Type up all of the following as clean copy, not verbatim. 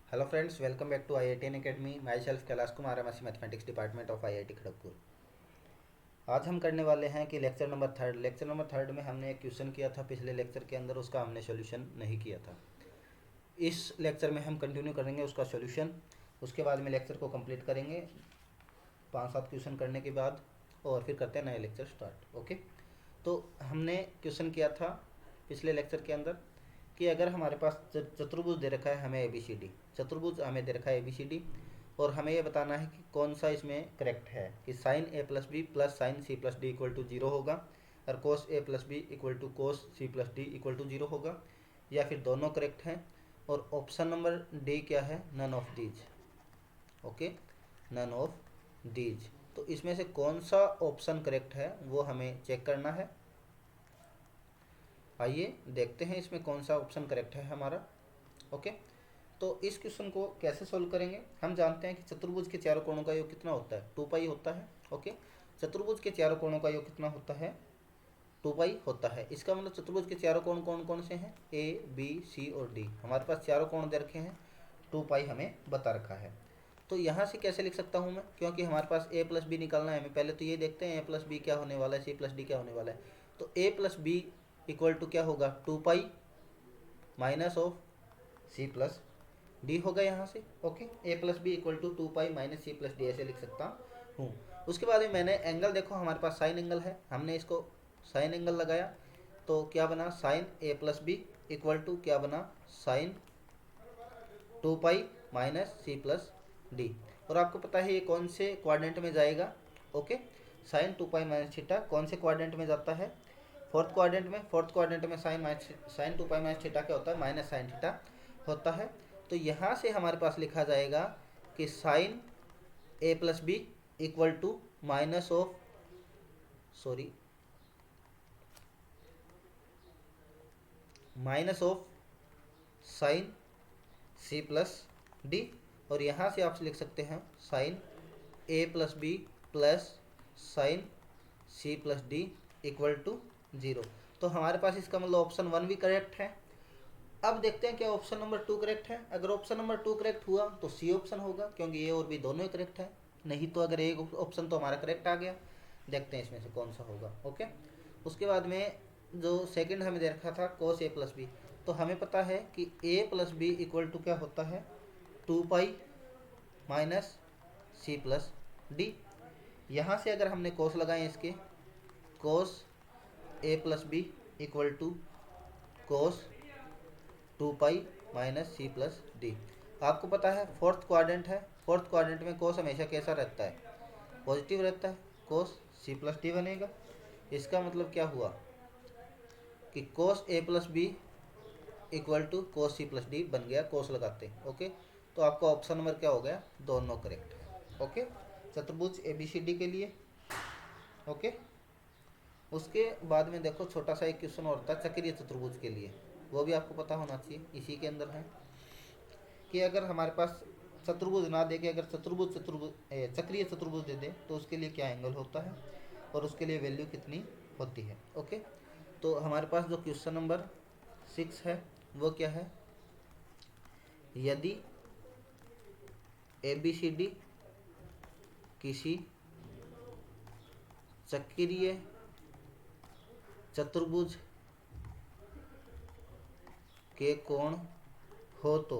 Hello friends, welcome back to IIT academy. Myself Kailash Kumar, M S C mathematics department of IIT Kharagpur. आज हम करने वाले हैं कि लेक्चर नंबर थर्ड में हमने एक क्वेश्चन किया था पिछले लेक्चर के अंदर, उसका हमने सॉल्यूशन नहीं किया था। इस लेक्चर में हम कंटिन्यू करेंगे उसका सॉल्यूशन। उसके बाद में लेक्चर को कंप्लीट करेंगे 5-7 क्वेश्चन करने के बाद, और फिर करते हैं नया लेक्चर स्टार्ट। ओके, तो हमने क्वेश्चन किया था पिछले लेक्चर के अंदर कि अगर हमारे पास चतुर्भुज दे रखा है, हमें ABCD चतुर्भुज हमें दे रखा है ABCD, और हमें ये बताना है कि कौन सा इसमें करेक्ट है कि sine A+B plus sine C+D equal to 0 होगा, और cos A+B equal to cos C+D equal to 0 होगा, या फिर दोनों करेक्ट हैं। और ऑप्शन नंबर डी क्या है? None of these. Okay, none of these. तो इसमें से कौन सा ऑप्शन करेक्ट है वो हमें चेक करना है। आइए देखते हैं इसमें कौन सा ऑप्शन करेक्ट है हमारा। ओके, तो इस क्वेश्चन को कैसे सोल्व करेंगे? हम जानते हैं कि चतुर्भुज के चारों कोणों का योग कितना होता है? 2 पाई होता है। ओके, चतुर्भुज के चारों कोणों का योग कितना होता है? 2 पाई होता है। इसका मतलब चतुर्भुज के चारों कोण कौन कौन से हैं? A B C और D। हमारे पास चारों कोण दे रखे हैं, 2 पाई हमें बता रखा है। तो यहाँ से कैसे लिख सकता हूँ मैं? क्योंकि हमारे पास A+B निकालना है हमें, पहले तो ये देखते हैं A+B क्या होने वाला है, C+D क्या होने वाला है। तो A+B इक्वल टू क्या होगा? 2 पाई माइनस ऑफ C+D होगा यहाँ से। Okay, A+B equal to 2 pi minus C+D ऐसे लिख सकता हूँ। उसके बाद में मैंने एंगल देखो, हमारे पास साइन एंगल है, हमने इसको साइन एंगल लगाया तो क्या बना? साइन A+B इक्वल टू क्या बना? Sine 2 pi minus C+D। और आपको पता है ये कौन से क्वाड्रेंट में जाएगा? Okay, sine 2 pi minus theta कौन से क्वाड्रेंट में जाता है? फोर्थ क्वाड्रेंट में। फोर्थ क्वाड्रेंट में साइन 2 पाई माइनस थीटा क्या होता है? माइनस साइन थीटा होता है। तो यहाँ से हमारे पास लिखा जाएगा कि sine A+B equal to minus of minus of sine C+D। और यहाँ से आप लिख सकते हैं sine A+B plus sine C+D equal to 0। तो हमारे पास इसका मतलब ऑप्शन 1 भी करेक्ट है। अब देखते हैं क्या ऑप्शन नंबर 2 करेक्ट है। अगर ऑप्शन नंबर 2 करेक्ट हुआ तो सी ऑप्शन होगा, क्योंकि ए और बी दोनों ही करेक्ट है। नहीं तो अगर एक ऑप्शन तो हमारा करेक्ट आ गया। देखते हैं इसमें से कौन सा होगा। ओके, उसके बाद में जो सेकंड हमें दे रखा था cos A+B, तो हमें पता है कि A+B इक्वल टू क्या होता है? 2 पाई माइनस C+D। यहाँ से अगर हमने कोस लगाए इसके, cos A+B equal to cos 2 pi minus C+D। आपको पता है फोर्थ क्वाड्रेंट है, फोर्थ क्वाड्रेंट में कोस हमेशा कैसा रहता है? पॉजिटिव रहता है। कोस C+D बनेगा। इसका मतलब क्या हुआ कि कोस A+B equal to cos C+D बन गया, कोस लगाते हैं। ओके, तो आपका ऑप्शन नंबर क्या हो गया? दोनों करेक्ट है। ओके, चतुर्भुज ABCD के लिए। ओके, उसके बाद में देखो छोटा सा एक क्वेश्चन और था चक्रीय चतुर्भुज के लिए, वो भी आपको पता होना चाहिए, इसी के अंदर है कि अगर हमारे पास चतुर्भुज ना दे के अगर चक्रीय चतुर्भुज दे दे तो उसके लिए क्या एंगल होता है और उसके लिए वैल्यू कितनी होती है। ओके, तो हमारे पास जो क्वेश्चन नंबर 6 है वो क्या है? यदि ABCD किसी चक्रीय चतुर्भुज के कोण हो तो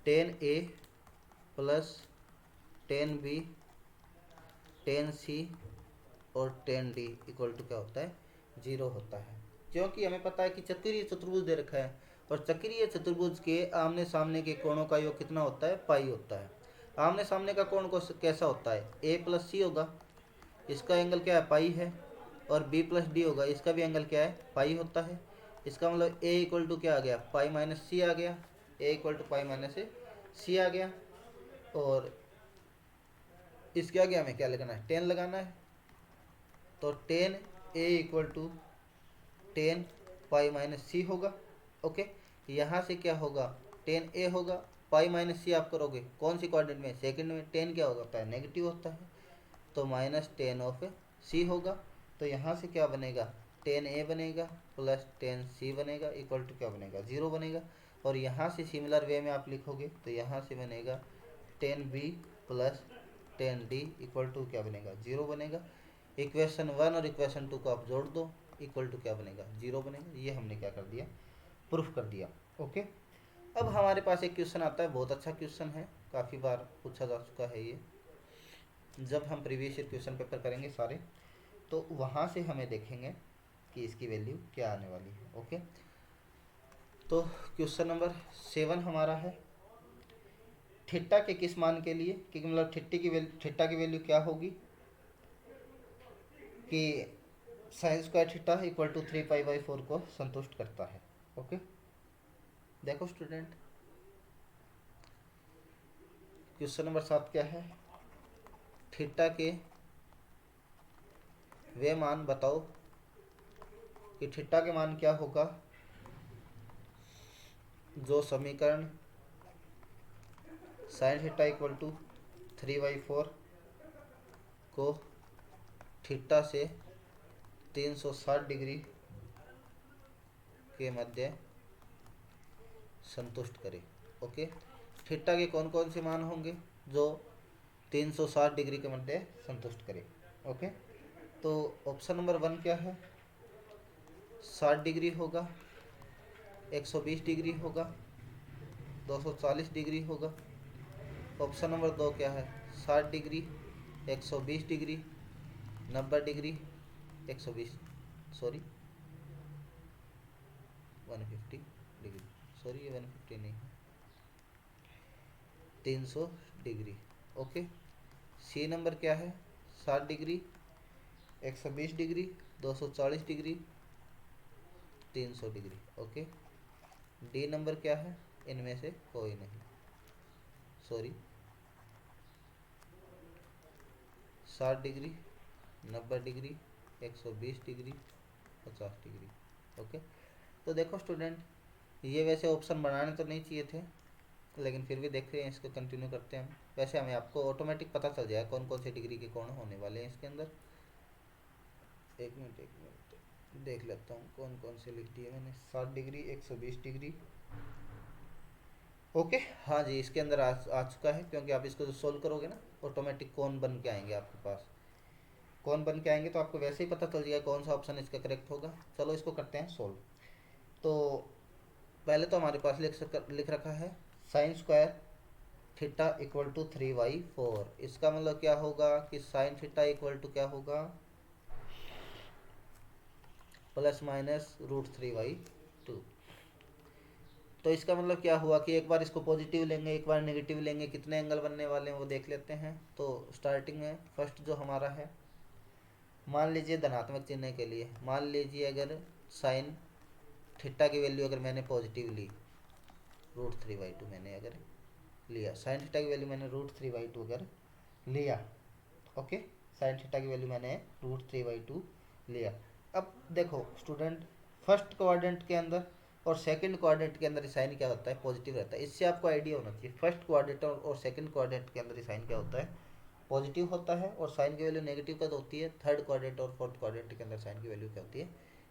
tan A plus tan B tan C और tan D इक्वल टू क्या होता है? 0 होता है। क्योंकि हमें पता है कि चक्रीय चतुर्भुज दे रखा है, और चक्रीय चतुर्भुज के आमने सामने के कोणों का योग कितना होता है? पाई होता है। आमने सामने का कोण कैसा होता है? A+C होगा, इसका एंगल क्या है? पाई है। और B+D होगा, इसका भी एंगल क्या है? पाई होता है। इसका मतलब A इक्वल टू क्या आ गया? पाई माइनस C आ गया। A equal to pi minus C आ गया। और इसके आगे हमें क्या लगाना है? 10 लगाना है। तो tan A equal to 10 pi minus C होगा। ओके, यहाँ से क्या होगा? tan A होगा, पाई माइनस C आप करोगे कौन सी क्वाड्रेंट में? सेकंड में। 10 क्या होता है? नेगेटिव होता है, तो माइनस 10 ऑफ C होगा। तो यहाँ से क्या बनेगा? tan A बनेगा प्लस tan C बनेगा इक्वल टू क्या बनेगा? 0 बनेगा। और यहाँ से सिमिलर वे में आप लिखोगे तो यहाँ से बनेगा 10b plus 10d equal to क्या बनेगा, 0 बनेगा। इक्वेशन 1 और इक्वेशन 2 को आप जोड़ दो, इक्वल टू क्या बनेगा, 0 बनेगा। ये हमने क्या कर दिया, प्रूफ कर दिया। ओके, अब हमारे पास एक क्वेश्चन आता है, बहुत अच्छा क्वेश्चन है, काफ़ी बार पूछा जा चुका है ये। जब हम प्रीवियस ईयर क्वेश्चन पेपर करेंगे सारे, तो वहाँ से हमें देखेंगे कि इसकी वैल्यू क्या आने वाली है। ओके, तो क्वेश्चन नंबर 7 हमारा है, थीटा के किस मान के लिए, क्योंकि मतलब थीटा की वैल्यू क्या होगी कि sine square theta equal to 3π/4 को संतुष्ट करता है। ओके, देखो स्टूडेंट, क्वेश्चन नंबर 7 क्या है, थीटा के वे मान बताओ कि थीटा के मान क्या होगा जो समीकरण साइन थीटा इक्वल टू 3/4 को थीटा से 360 डिग्री के मध्य संतुष्ट करे। ओके, थीटा के कौन कौन से मान होंगे जो 360 डिग्री के मध्य संतुष्ट करे। ओके, तो ऑप्शन नंबर 1 क्या है, 60 डिग्री होगा, 120 डिग्री होगा, 240 डिग्री होगा। ऑप्शन नंबर 2 क्या है, 60 degree, 120 degree, 90 degree, 120 sorry 150 degree, sorry ये 150 नहीं है, 300 डिग्री। ओके, सी नंबर क्या है, 60 degree, 120 degree, 240 degree, 300 degree. Okay, D number क्या है, इनमें से कोई नहीं, sorry 60 degree, 90 degree, 120 degree, 50 degree. Okay, तो देखो स्टूडेंट, ये वैसे ऑप्शन बनाने तो नहीं चाहिए थे, लेकिन फिर भी देख रहे हैं, इसको कंटिन्यू करते हैं हम। वैसे हमें आपको ऑटोमेटिक पता चल जाएगा कौन कौन से डिग्री के कौन होने वाले हैं इसके अंदर। एक मिनट देख लेता हूँ कौन कौन से लिख दिए मैंने, 60 डिग्री, 120 डिग्री। ओके, हाँ जी, इसके अंदर आ चुका है, क्योंकि आप इसको जो सोल्व करोगे ना, ऑटोमेटिक कौन बन के आएंगे आपके पास, कौन बन के आएंगे, तो आपको वैसे ही पता चल जाएगा कौन सा ऑप्शन इसका करेक्ट होगा। चलो इसको करते हैं सोल्व। तो पहले तो हमारे पास लिख रखा है sine square theta equal to 3/4। इसका मतलब क्या होगा कि साइन थीटा इक्वल टू क्या होगा, प्लस माइनस √3/2। तो इसका मतलब क्या हुआ कि एक बार इसको पॉजिटिव लेंगे, एक बार नेगेटिव लेंगे, कितने एंगल बनने वाले हैं वो देख लेते हैं। तो स्टार्टिंग में फर्स्ट जो हमारा है, मान लीजिए धनात्मक चिन्ह के लिए, मान लीजिए अगर साइन थीटा की वैल्यू अगर मैंने पॉजिटिव ली, √3/2 मैंने अगर लिया, साइन थीटा की वैल्यू मैंने √3/2 अगर लिया। ओके, साइन थीटा की वैल्यू मैंने √3/2 लिया। अब देखो स्टूडेंट, फर्स्ट क्वाड्रेंट के अंदर और सेकंड क्वाड्रेंट के अंदर साइन क्या होता है, पॉजिटिव रहता है। इससे आपको आइडिया होना चाहिए, फर्स्ट क्वाड्रेंट और सेकंड क्वाड्रेंट के अंदर साइन क्या होता है, पॉजिटिव होता है, और साइन की वैल्यू नेगेटिव कब होती है, थर्ड क्वाड्रेंट और फोर्थ क्वाड्रेंट के अंदर साइन की वैल्यू क्या होती है,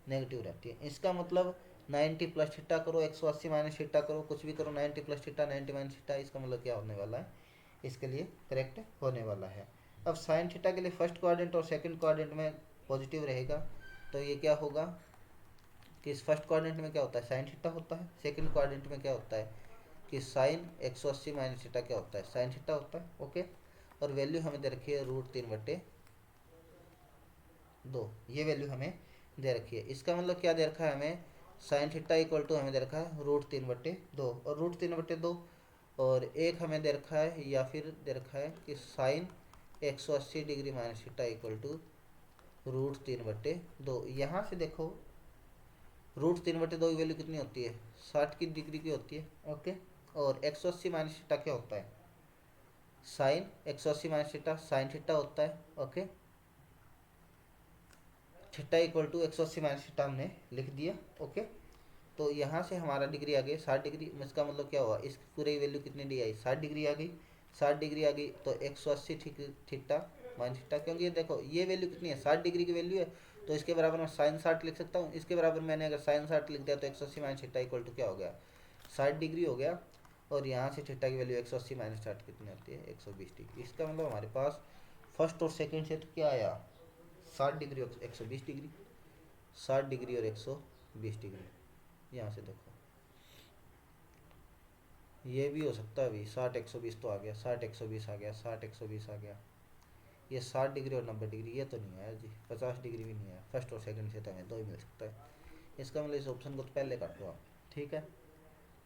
नेगेटिव रहती है। इसका मतलब 90 प्लस थीटा करो, 180 माइनस थीटा करो, कुछ भी करो, 90 प्लस थीटा, 90 माइनस थीटा, इसका मतलब क्या होने वाला है, इसके लिए करेक्ट होने वाला है। अब साइन थीटा के लिए फर्स्ट क्वाड्रेंट और सेकंड क्वाड्रेंट में पॉजिटिव रहेगा, तो ये क्या होगा कि इस फर्स्ट क्वाड्रेंट में क्या होता है, साइन थीटा होता है, सेकंड क्वाड्रेंट में क्या होता है कि साइन 180 माइनस थीटा क्या होता है, साइन थीटा होता है। ओके, और वैल्यू हमें दे रखी है √3/2, ये वैल्यू हमें दे रखी है। इसका मतलब क्या दे रखा है हमें, साइन थीटा इक्वल टू हमें दे रखा है √3/2, और √3/2 और एक हमें दे रखा है, या फिर दे रखा है कि sine 180 degree minus theta equal to √3/2। यहाँ से देखो √3/2 की वैल्यू कितनी होती है, 60 की डिग्री की होती है। ओके, और 180 माइनस थीटा क्या होता है, sine 180 minus theta sine theta होता है। Okay, theta equal to 180 minus theta हमने लिख दिया। ओके, तो यहाँ से हमारा डिग्री आ गई 60 डिग्री। इसका मतलब क्या हुआ, इस पूरी वैल्यू कितनी डी आई, 60 डिग्री आ गई, 60 डिग्री आ गई, तो 180 थीटा माइनस थीटा, क्योंकि ये देखो ये वैल्यू कितनी है, 60 डिग्री की वैल्यू है, तो इसके बराबर मैं साइन 60 लिख सकता हूँ। इसके बराबर मैंने अगर साइन 60 लिख दिया तो 180 माइनस थीटा इक्वल टू क्या हो गया, 60 डिग्री हो गया। और यहाँ से थीटा की वैल्यू 180 माइनस 60 कितनी आती है, 120 डिग्री। इसका मतलब हमारे पास फर्स्ट और सेकंड से तो क्या आया, 60 डिग्री और 120 डिग्री, 60 डिग्री और 120 डिग्री। यहाँ से देखो ये भी हो सकता है अभी, 60 120 तो आ गया, 60 120 आ गया, 60 120 आ गया। ये 60 डिग्री और 90 डिग्री ये तो नहीं आया जी, 50 डिग्री भी नहीं आया। फर्स्ट और सेकंड से तो हमें दो ही मिल सकता है। इसका मतलब इस ऑप्शन को तो पहले काट दो आप, ठीक है।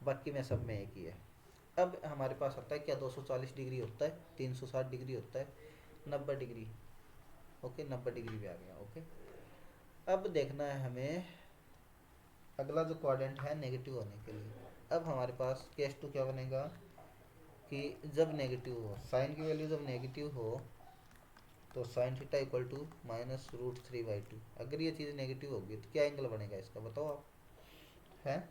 बाकी में सब में एक ही है। अब हमारे पास आता है क्या, 240 डिग्री होता है, 360 डिग्री होता है, 90 डिग्री। ओके, 90 डिग्री भी आ गया। ओके, अब देखना है हमें अगला जो क्वाड्रेंट है नेगेटिव होने के लिए। अब हमारे पास केस टू क्या बनेगा कि जब नेगेटिव हो, साइन की वैल्यू जब नेगेटिव हो तो साइन थीटा इक्वल टू -√3/2। अगर ये चीज़ नेगेटिव होगी तो क्या एंगल बनेगा इसका, बताओ आप। है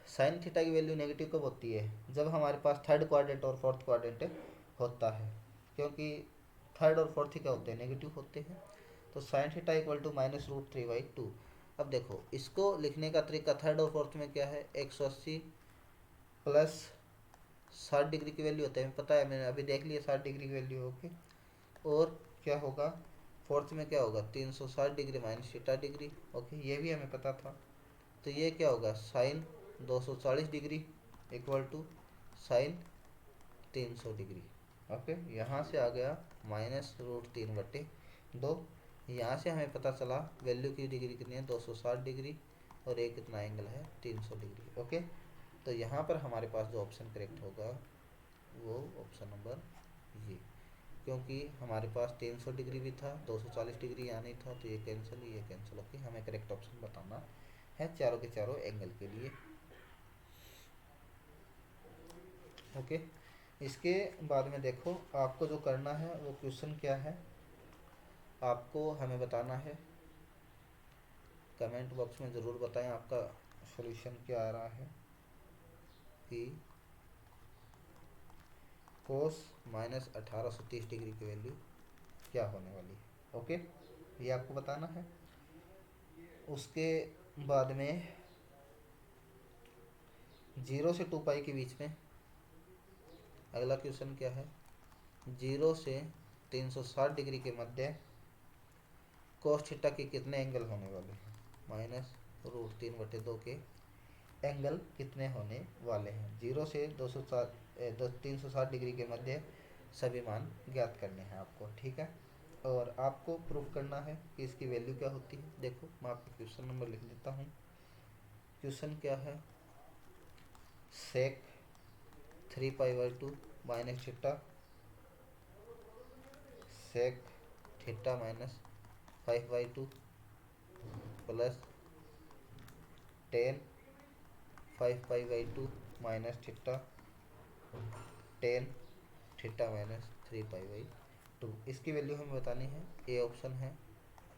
साइन थीटा की वैल्यू नेगेटिव कब होती है, जब हमारे पास थर्ड क्वाड्रेंट और फोर्थ क्वाड्रेंट होता है, क्योंकि थर्ड और फोर्थ ही क्या होते हैं, नेगेटिव होते हैं। तो साइन थीटा इक्वल टू -√3/2। अब देखो इसको लिखने का तरीका, थर्ड और फोर्थ में क्या है, 180 प्लस 60 डिग्री की वैल्यू होता है, हमें पता है, मैंने अभी देख लिया 60 डिग्री की वैल्यू। ओके, और क्या होगा फोर्थ में, क्या होगा 360 degree minus theta degree. Okay, ये भी हमें पता था। तो ये क्या होगा, sine 240 degree equal to sine 300 degree. Okay, यहाँ से आ गया -√3/2। यहाँ से हमें पता चला वैल्यू की डिग्री कितनी है, 260 डिग्री, और एक कितना एंगल है, 300 डिग्री। ओके, तो यहाँ पर हमारे पास जो ऑप्शन करेक्ट होगा वो ऑप्शन नंबर ये, क्योंकि हमारे पास 300 डिग्री भी था, 240 डिग्री यहाँ नहीं था, तो ये कैंसिल, ये कैंसिल। ओके, हमें करेक्ट ऑप्शन बताना है चारों के चारों एंगल के लिए। ओके, इसके बाद में देखो आपको जो करना है वो क्वेश्चन क्या है, आपको हमें बताना है। कमेंट बॉक्स में ज़रूर बताएं आपका सॉल्यूशन क्या आ रहा है कि कोस -1830 डिग्री की वैल्यू क्या होने वाली है। ओके, ये आपको बताना है। उसके बाद में 0 से 2 पाई के बीच में अगला क्वेश्चन क्या है, 0 से 360 डिग्री के मध्य कोस थीटा के कितने एंगल होने वाले हैं, -√3/2 के एंगल कितने होने वाले हैं। 0 से 360 डिग्री के मध्य सभी मान ज्ञात करने हैं आपको, ठीक है। और आपको प्रूफ करना है कि इसकी वैल्यू क्या होती है। देखो मैं आपको क्वेश्चन नंबर लिख देता हूँ। क्वेश्चन क्या है, sec 3π/2 minus theta, sec theta -5/2 plus tan 5π/2 minus theta, tan theta -3π/2। इसकी वैल्यू हमें बतानी है। ए ऑप्शन है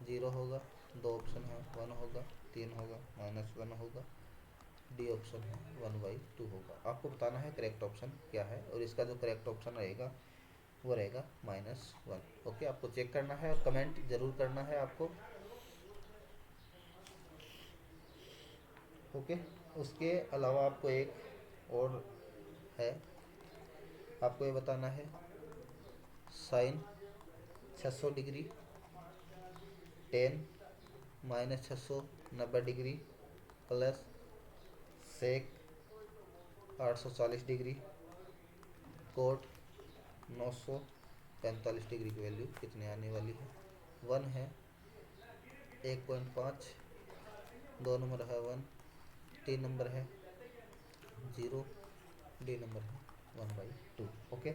0 होगा, 2 ऑप्शन है 1 होगा, 3 होगा -1 होगा, डी ऑप्शन है 1/2 होगा। आपको बताना है करेक्ट ऑप्शन क्या है, और इसका जो करेक्ट ऑप्शन रहेगा वो रहेगा -1। ओके, आपको चेक करना है और कमेंट जरूर करना है आपको। ओके, उसके अलावा आपको एक और है, आपको ये बताना है sine 600 degree, tan -690 degree plus sec 840 degree, cot 945 degree की वैल्यू कितने आने वाली है। 1 है 1.5, 2 नंबर है 1, 3 नंबर है 0, डी नंबर है 1/2। ओके,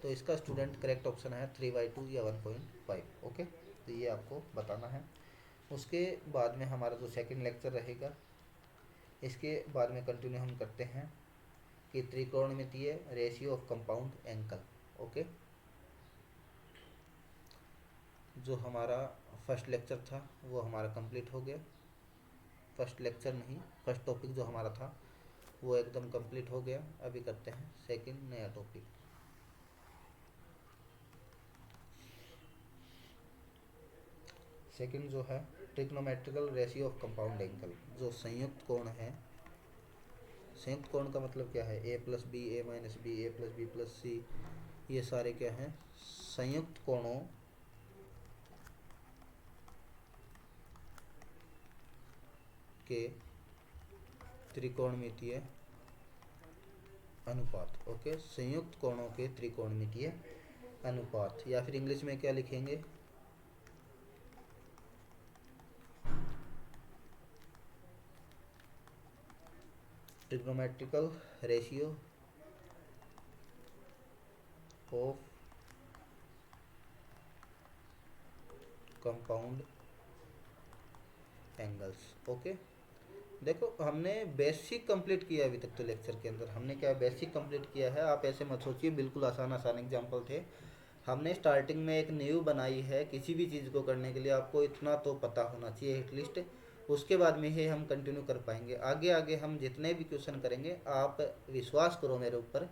तो इसका स्टूडेंट करेक्ट ऑप्शन है 3/2 या 1.5। ओके, तो ये आपको बताना है। उसके बाद में हमारा जो सेकंड लेक्चर रहेगा, इसके बाद में कंटिन्यू हम करते हैं कि त्रिकोणमितीय ratio of compound angle. Okay, जो हमारा फर्स्ट लेक्चर था वो हमारा कंप्लीट हो गया। फर्स्ट लेक्चर नहीं, फर्स्ट टॉपिक जो हमारा था वो एकदम कंप्लीट हो गया। अभी करते हैं सेकंड नया टॉपिक। सेकंड जो है trigonometrical ratio of compound angle, जो संयुक्त कोण है संयुक्त कोण का मतलब क्या है? ए प्लस बी, ए माइनस बी, ए प्लस बी प्लस सी, ये सारे क्या हैं? संयुक्त कोणों के त्रिकोणमितीय अनुपात। ओके, संयुक्त कोणों के त्रिकोणमितीय अनुपात, या फिर इंग्लिश में क्या लिखेंगे? Trigonometrical ratio of compound angles. Okay, देखो हमने बेसिक कंप्लीट किया अभी तक तो लेक्चर के अंदर हमने क्या बेसिक कंप्लीट किया है। आप ऐसे मत सोचिए बिल्कुल आसान आसान एग्जांपल थे। हमने स्टार्टिंग में एक नींव बनाई है, किसी भी चीज़ को करने के लिए आपको इतना तो पता होना चाहिए एटलीस्ट, उसके बाद में ही हम कंटिन्यू कर पाएंगे। आगे आगे हम जितने भी क्वेश्चन करेंगे, आप विश्वास करो मेरे ऊपर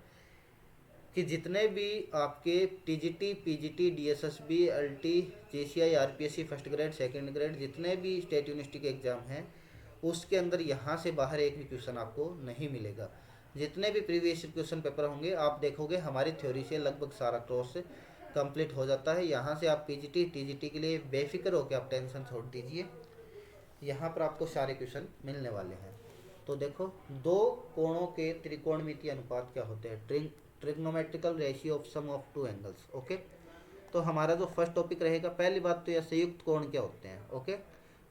कि जितने भी आपके TGT, PGT, DSSB, LT, JCI, RPSC first grade, second grade, जितने भी स्टेट यूनिवर्सिटी के एग्ज़ाम हैं, उसके अंदर यहाँ से बाहर एक भी क्वेश्चन आपको नहीं मिलेगा। जितने भी प्रीवियस क्वेश्चन पेपर होंगे, आप देखोगे हमारी थ्योरी से लगभग सारा कोर्स कंप्लीट हो जाता है। यहाँ से आप पीजीटी, टीजीटी के लिए बेफिक्र होकर आप टेंशन छोड़ दीजिए, यहाँ पर आपको सारे क्वेश्चन मिलने वाले हैं। तो देखो, दो कोणों के त्रिकोणमितीय अनुपात क्या होते हैं? Trigonometrical ratio of sum of two angles. Okay, तो हमारा जो फर्स्ट टॉपिक रहेगा, पहली बात तो यह संयुक्त कोण क्या होते हैं। ओके,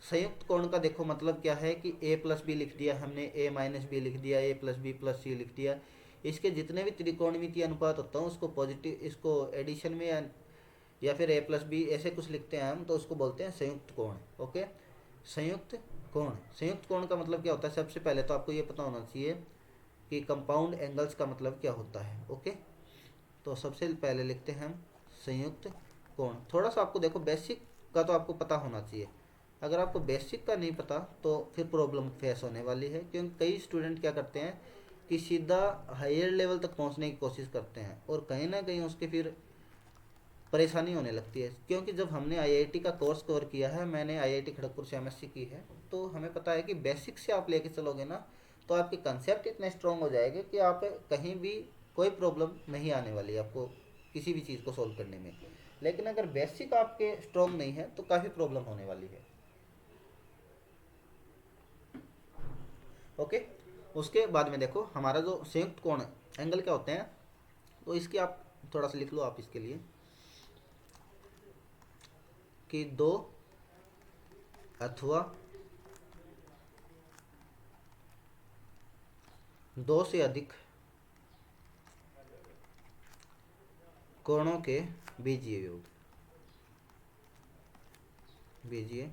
संयुक्त कोण का देखो मतलब क्या है कि ए प्लस बी लिख दिया हमने, ए माइनस बी लिख दिया, ए प्लस बी प्लस सी लिख दिया। इसके जितने भी त्रिकोणमितीय अनुपात होता है उसको पॉजिटिव, इसको एडिशन में या फिर ए प्लस बी ऐसे कुछ लिखते हैं हम, तो उसको बोलते हैं संयुक्त कोण। ओके, संयुक्त कोण। संयुक्त कोण का मतलब क्या होता है? सबसे पहले तो आपको ये पता होना चाहिए कि कंपाउंड एंगल्स का मतलब क्या होता है। ओके, तो सबसे पहले लिखते हैं हम संयुक्त कोण। थोड़ा सा आपको देखो बेसिक का तो आपको पता होना चाहिए। अगर आपको बेसिक का नहीं पता तो फिर प्रॉब्लम फेस होने वाली है, क्योंकि कई स्टूडेंट क्या करते हैं कि सीधा हायर लेवल तक पहुंचने की कोशिश करते हैं, और कहीं ना कहीं उसके फिर परेशानी होने लगती है। क्योंकि जब हमने आईआईटी का कोर्स कवर किया है, मैंने आईआईटी खड़गपुर से एमएससी की है, तो हमें पता है कि बेसिक से आप लेके चलोगे ना, तो आपके कंसेप्ट इतने स्ट्रॉन्ग हो जाएंगे कि आप कहीं भी कोई प्रॉब्लम नहीं आने वाली आपको किसी भी चीज़ को सॉल्व करने में। लेकिन अगर बेसिक आपके स्ट्रॉन्ग नहीं है तो काफ़ी प्रॉब्लम होने वाली है। ओके, उसके बाद में देखो हमारा जो संयुक्त कोण एंगल क्या होते हैं, तो इसकी आप थोड़ा सा लिख लो आप इसके लिए कि दो अथवा दो से अधिक कोणों के बीजीय योग, बीजीय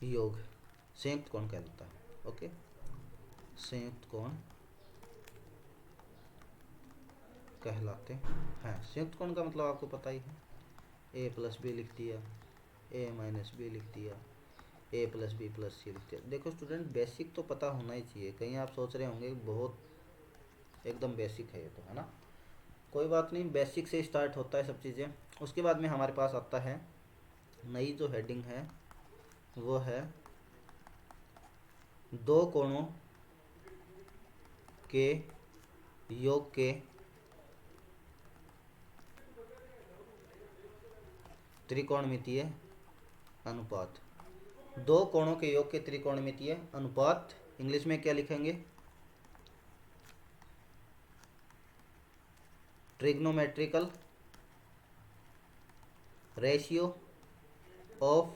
योग संयुक्त कोण कहलाता है। ओके, संयुक्त कोण कहलाते हैं। संयुक्त कोण का मतलब आपको पता ही है, ए प्लस बी लिख दिया, ए माइनस बी लिख दिया, ए प्लस बी प्लस सी लिख दिया। देखो स्टूडेंट, बेसिक तो पता होना ही चाहिए। कहीं आप सोच रहे होंगे बहुत एकदम बेसिक है ये तो, है ना? कोई बात नहीं, बेसिक से स्टार्ट होता है सब चीज़ें। उसके बाद में हमारे पास आता है नई जो हेडिंग है, वो है दो कोणों के योग के त्रिकोणमितीय अनुपात। दो कोणों के योग के त्रिकोणमितीय अनुपात इंग्लिश में क्या लिखेंगे? Trigonometrical ratio of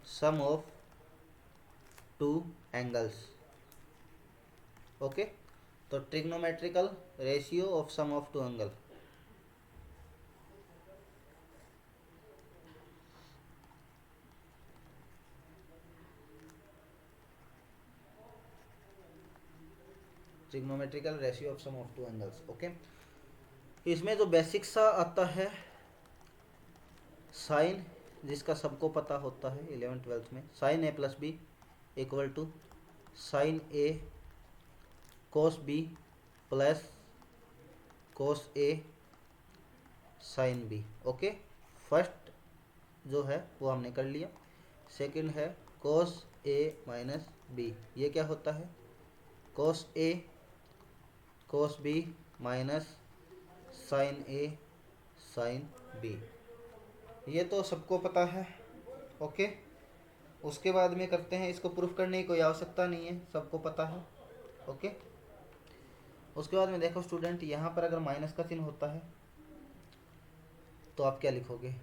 sum of two angles. Okay, तो trigonometrical ratio of sum of two angle. Trigonometrical ratio of sum of two angles. Okay, इसमें जो बेसिक सा आता है साइन, जिसका सबको पता होता है 11th-12th में, sine A plus B equal to sine A cos B plus cos A sine B. Okay, first जो है वो हमने कर लिया। सेकंड है कोस ए माइनस बी, ये क्या होता है? Cos A cos B minus sine A sine B. ये तो सबको पता है। ओके, उसके बाद में करते हैं, इसको प्रूफ करने की कोई आवश्यकता नहीं है, सबको पता है। ओके, उसके बाद में देखो स्टूडेंट, यहाँ पर अगर माइनस का चिन्ह होता है तो आप क्या लिखोगे?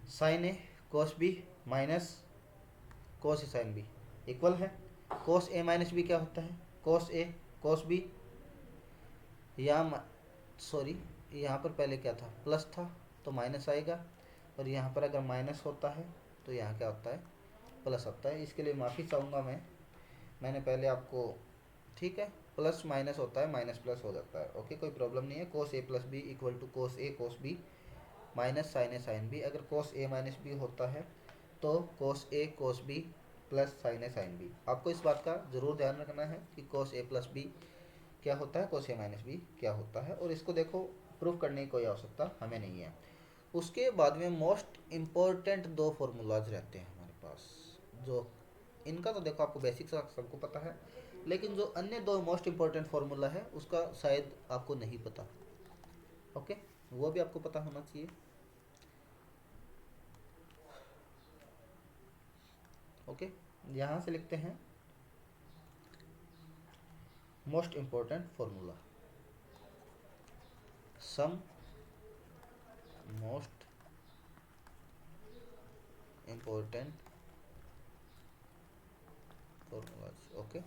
Sign A cos B minus cos A sine B equal है कोस ए माइनस बी क्या होता है? Cos A cos B. Sorry, यहाँ पर पहले क्या था? प्लस था, तो माइनस आएगा, और यहाँ पर अगर माइनस होता है तो यहाँ क्या होता है? प्लस आता है। इसके लिए माफ़ी चाहूँगा मैंने पहले आपको, ठीक है, प्लस माइनस होता है, माइनस प्लस हो जाता है। ओके, कोई प्रॉब्लम नहीं है। Cos A plus B equal to cos A cos B minus sine A sine B. अगर कोस ए माइनस बी होता है तो cos A cos B plus sine A sine B. आपको इस बात का ज़रूर ध्यान रखना है कि कोस ए प्लस बी क्या होता है, कोस ए माइनस बी क्या होता है, और इसको देखो प्रूफ करने की कोई आवश्यकता हमें नहीं है। उसके बाद में मोस्ट इम्पोर्टेंट दो फॉर्मूलाज रहते हैं हमारे पास, जो इनका तो देखो आपको बेसिक सबको पता है, लेकिन जो अन्य दो मोस्ट इम्पोर्टेंट फार्मूला है उसका शायद आपको नहीं पता। ओके, वो भी आपको पता होना चाहिए। ओके, यहाँ से लिखते हैं most important formula, some most important formulas. Okay,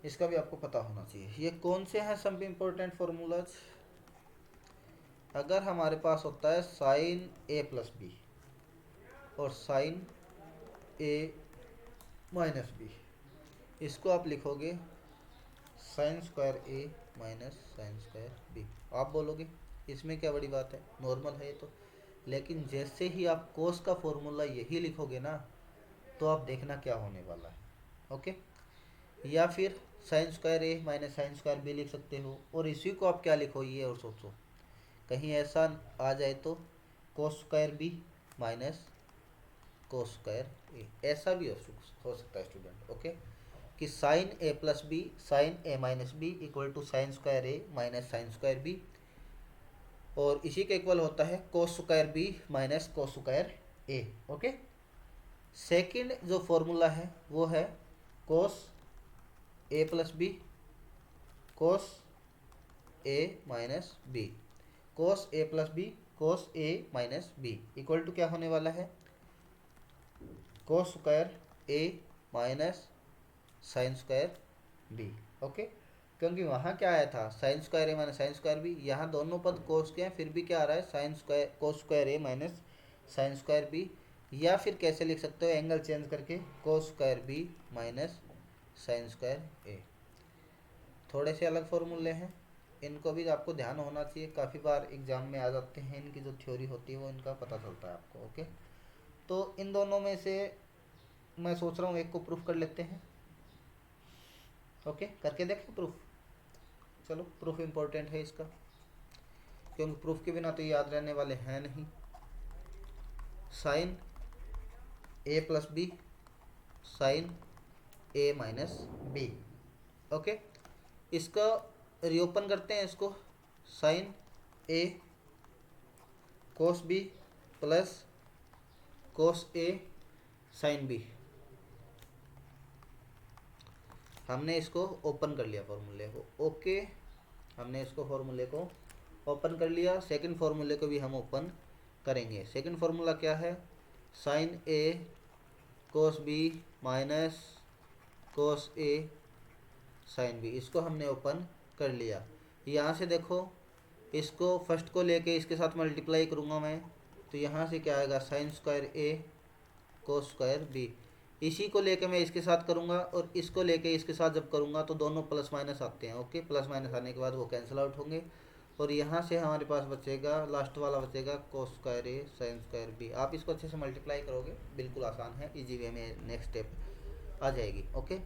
इसका भी आपको पता होना चाहिए। ये कौन से हैं सम इम्पोर्टेंट फार्मूलाज? अगर हमारे पास होता है साइन ए प्लस बी और साइन ए माइनस बी, इसको आप लिखोगे sign square A minus sine square B. आप बोलोगे इसमें क्या बड़ी बात है, नॉर्मल है ये तो। लेकिन जैसे ही आप कोस का फॉर्मूला यही लिखोगे ना, तो आप देखना क्या होने वाला है। ओके, या फिर sign square A minus sine square B लिख सकते हो, और इसी को आप क्या लिखो ये और सोचो, कहीं ऐसा आ जाए तो cos square B minus cos square A, ऐसा भी हो सकता है स्टूडेंट। ओके, कि sine A plus B sine A minus B equal to sine square A minus sine square B, और इसी के इक्वल होता है cos square B minus cos square A. Okay, second जो फॉर्मूला है वो है cos A plus B cos A minus B. Cos A plus B cos A minus B equal to क्या होने वाला है? Cos square A minus sine square B. Okay, क्योंकि वहाँ क्या आया था? Sine square A minus sine square B. यहाँ दोनों पद कोस के हैं, फिर भी क्या आ रहा है? Sine square cos square A minus sine square B. या फिर कैसे लिख सकते हो एंगल चेंज करके, cos square B minus sine square A. थोड़े से अलग फॉर्मूले हैं, इनको भी आपको ध्यान होना चाहिए, काफ़ी बार एग्जाम में आ जाते हैं, इनकी जो थ्योरी होती है वो इनका पता चलता है आपको। ओके, तो इन दोनों में से मैं सोच रहा हूँ एक को प्रूफ कर लेते हैं। ओके, करके देखें प्रूफ। चलो, प्रूफ इम्पोर्टेंट है इसका, क्योंकि प्रूफ के बिना तो याद रहने वाले हैं नहीं। Sign A plus B sine A minus B. Okay, इसका रिओपन करते हैं इसको, sign A cos B plus cos A sine B. हमने इसको ओपन कर लिया फॉर्मूले को। ओके, हमने इसको फॉर्मूले को ओपन कर लिया। सेकंड फॉर्मूले को भी हम ओपन करेंगे। सेकंड फॉर्मूला क्या है? Sine A cos B minus cos A sine B. इसको हमने ओपन कर लिया। यहाँ से देखो, इसको फर्स्ट को लेके इसके साथ मल्टीप्लाई करूँगा मैं, तो यहाँ से क्या आएगा? साइन स्क्वायर ए कोस स्क्वायर बी। इसी को लेके मैं इसके साथ करूँगा, और इसको लेके इसके साथ जब करूँगा तो दोनों प्लस माइनस आते हैं। ओके, प्लस माइनस आने के बाद वो कैंसिल आउट होंगे, और यहाँ से हमारे पास बचेगा, लास्ट वाला बचेगा कोस square A sine square B. आप इसको अच्छे से मल्टीप्लाई करोगे, बिल्कुल आसान है, इजी वे में नेक्स्ट स्टेप आ जाएगी। ओके,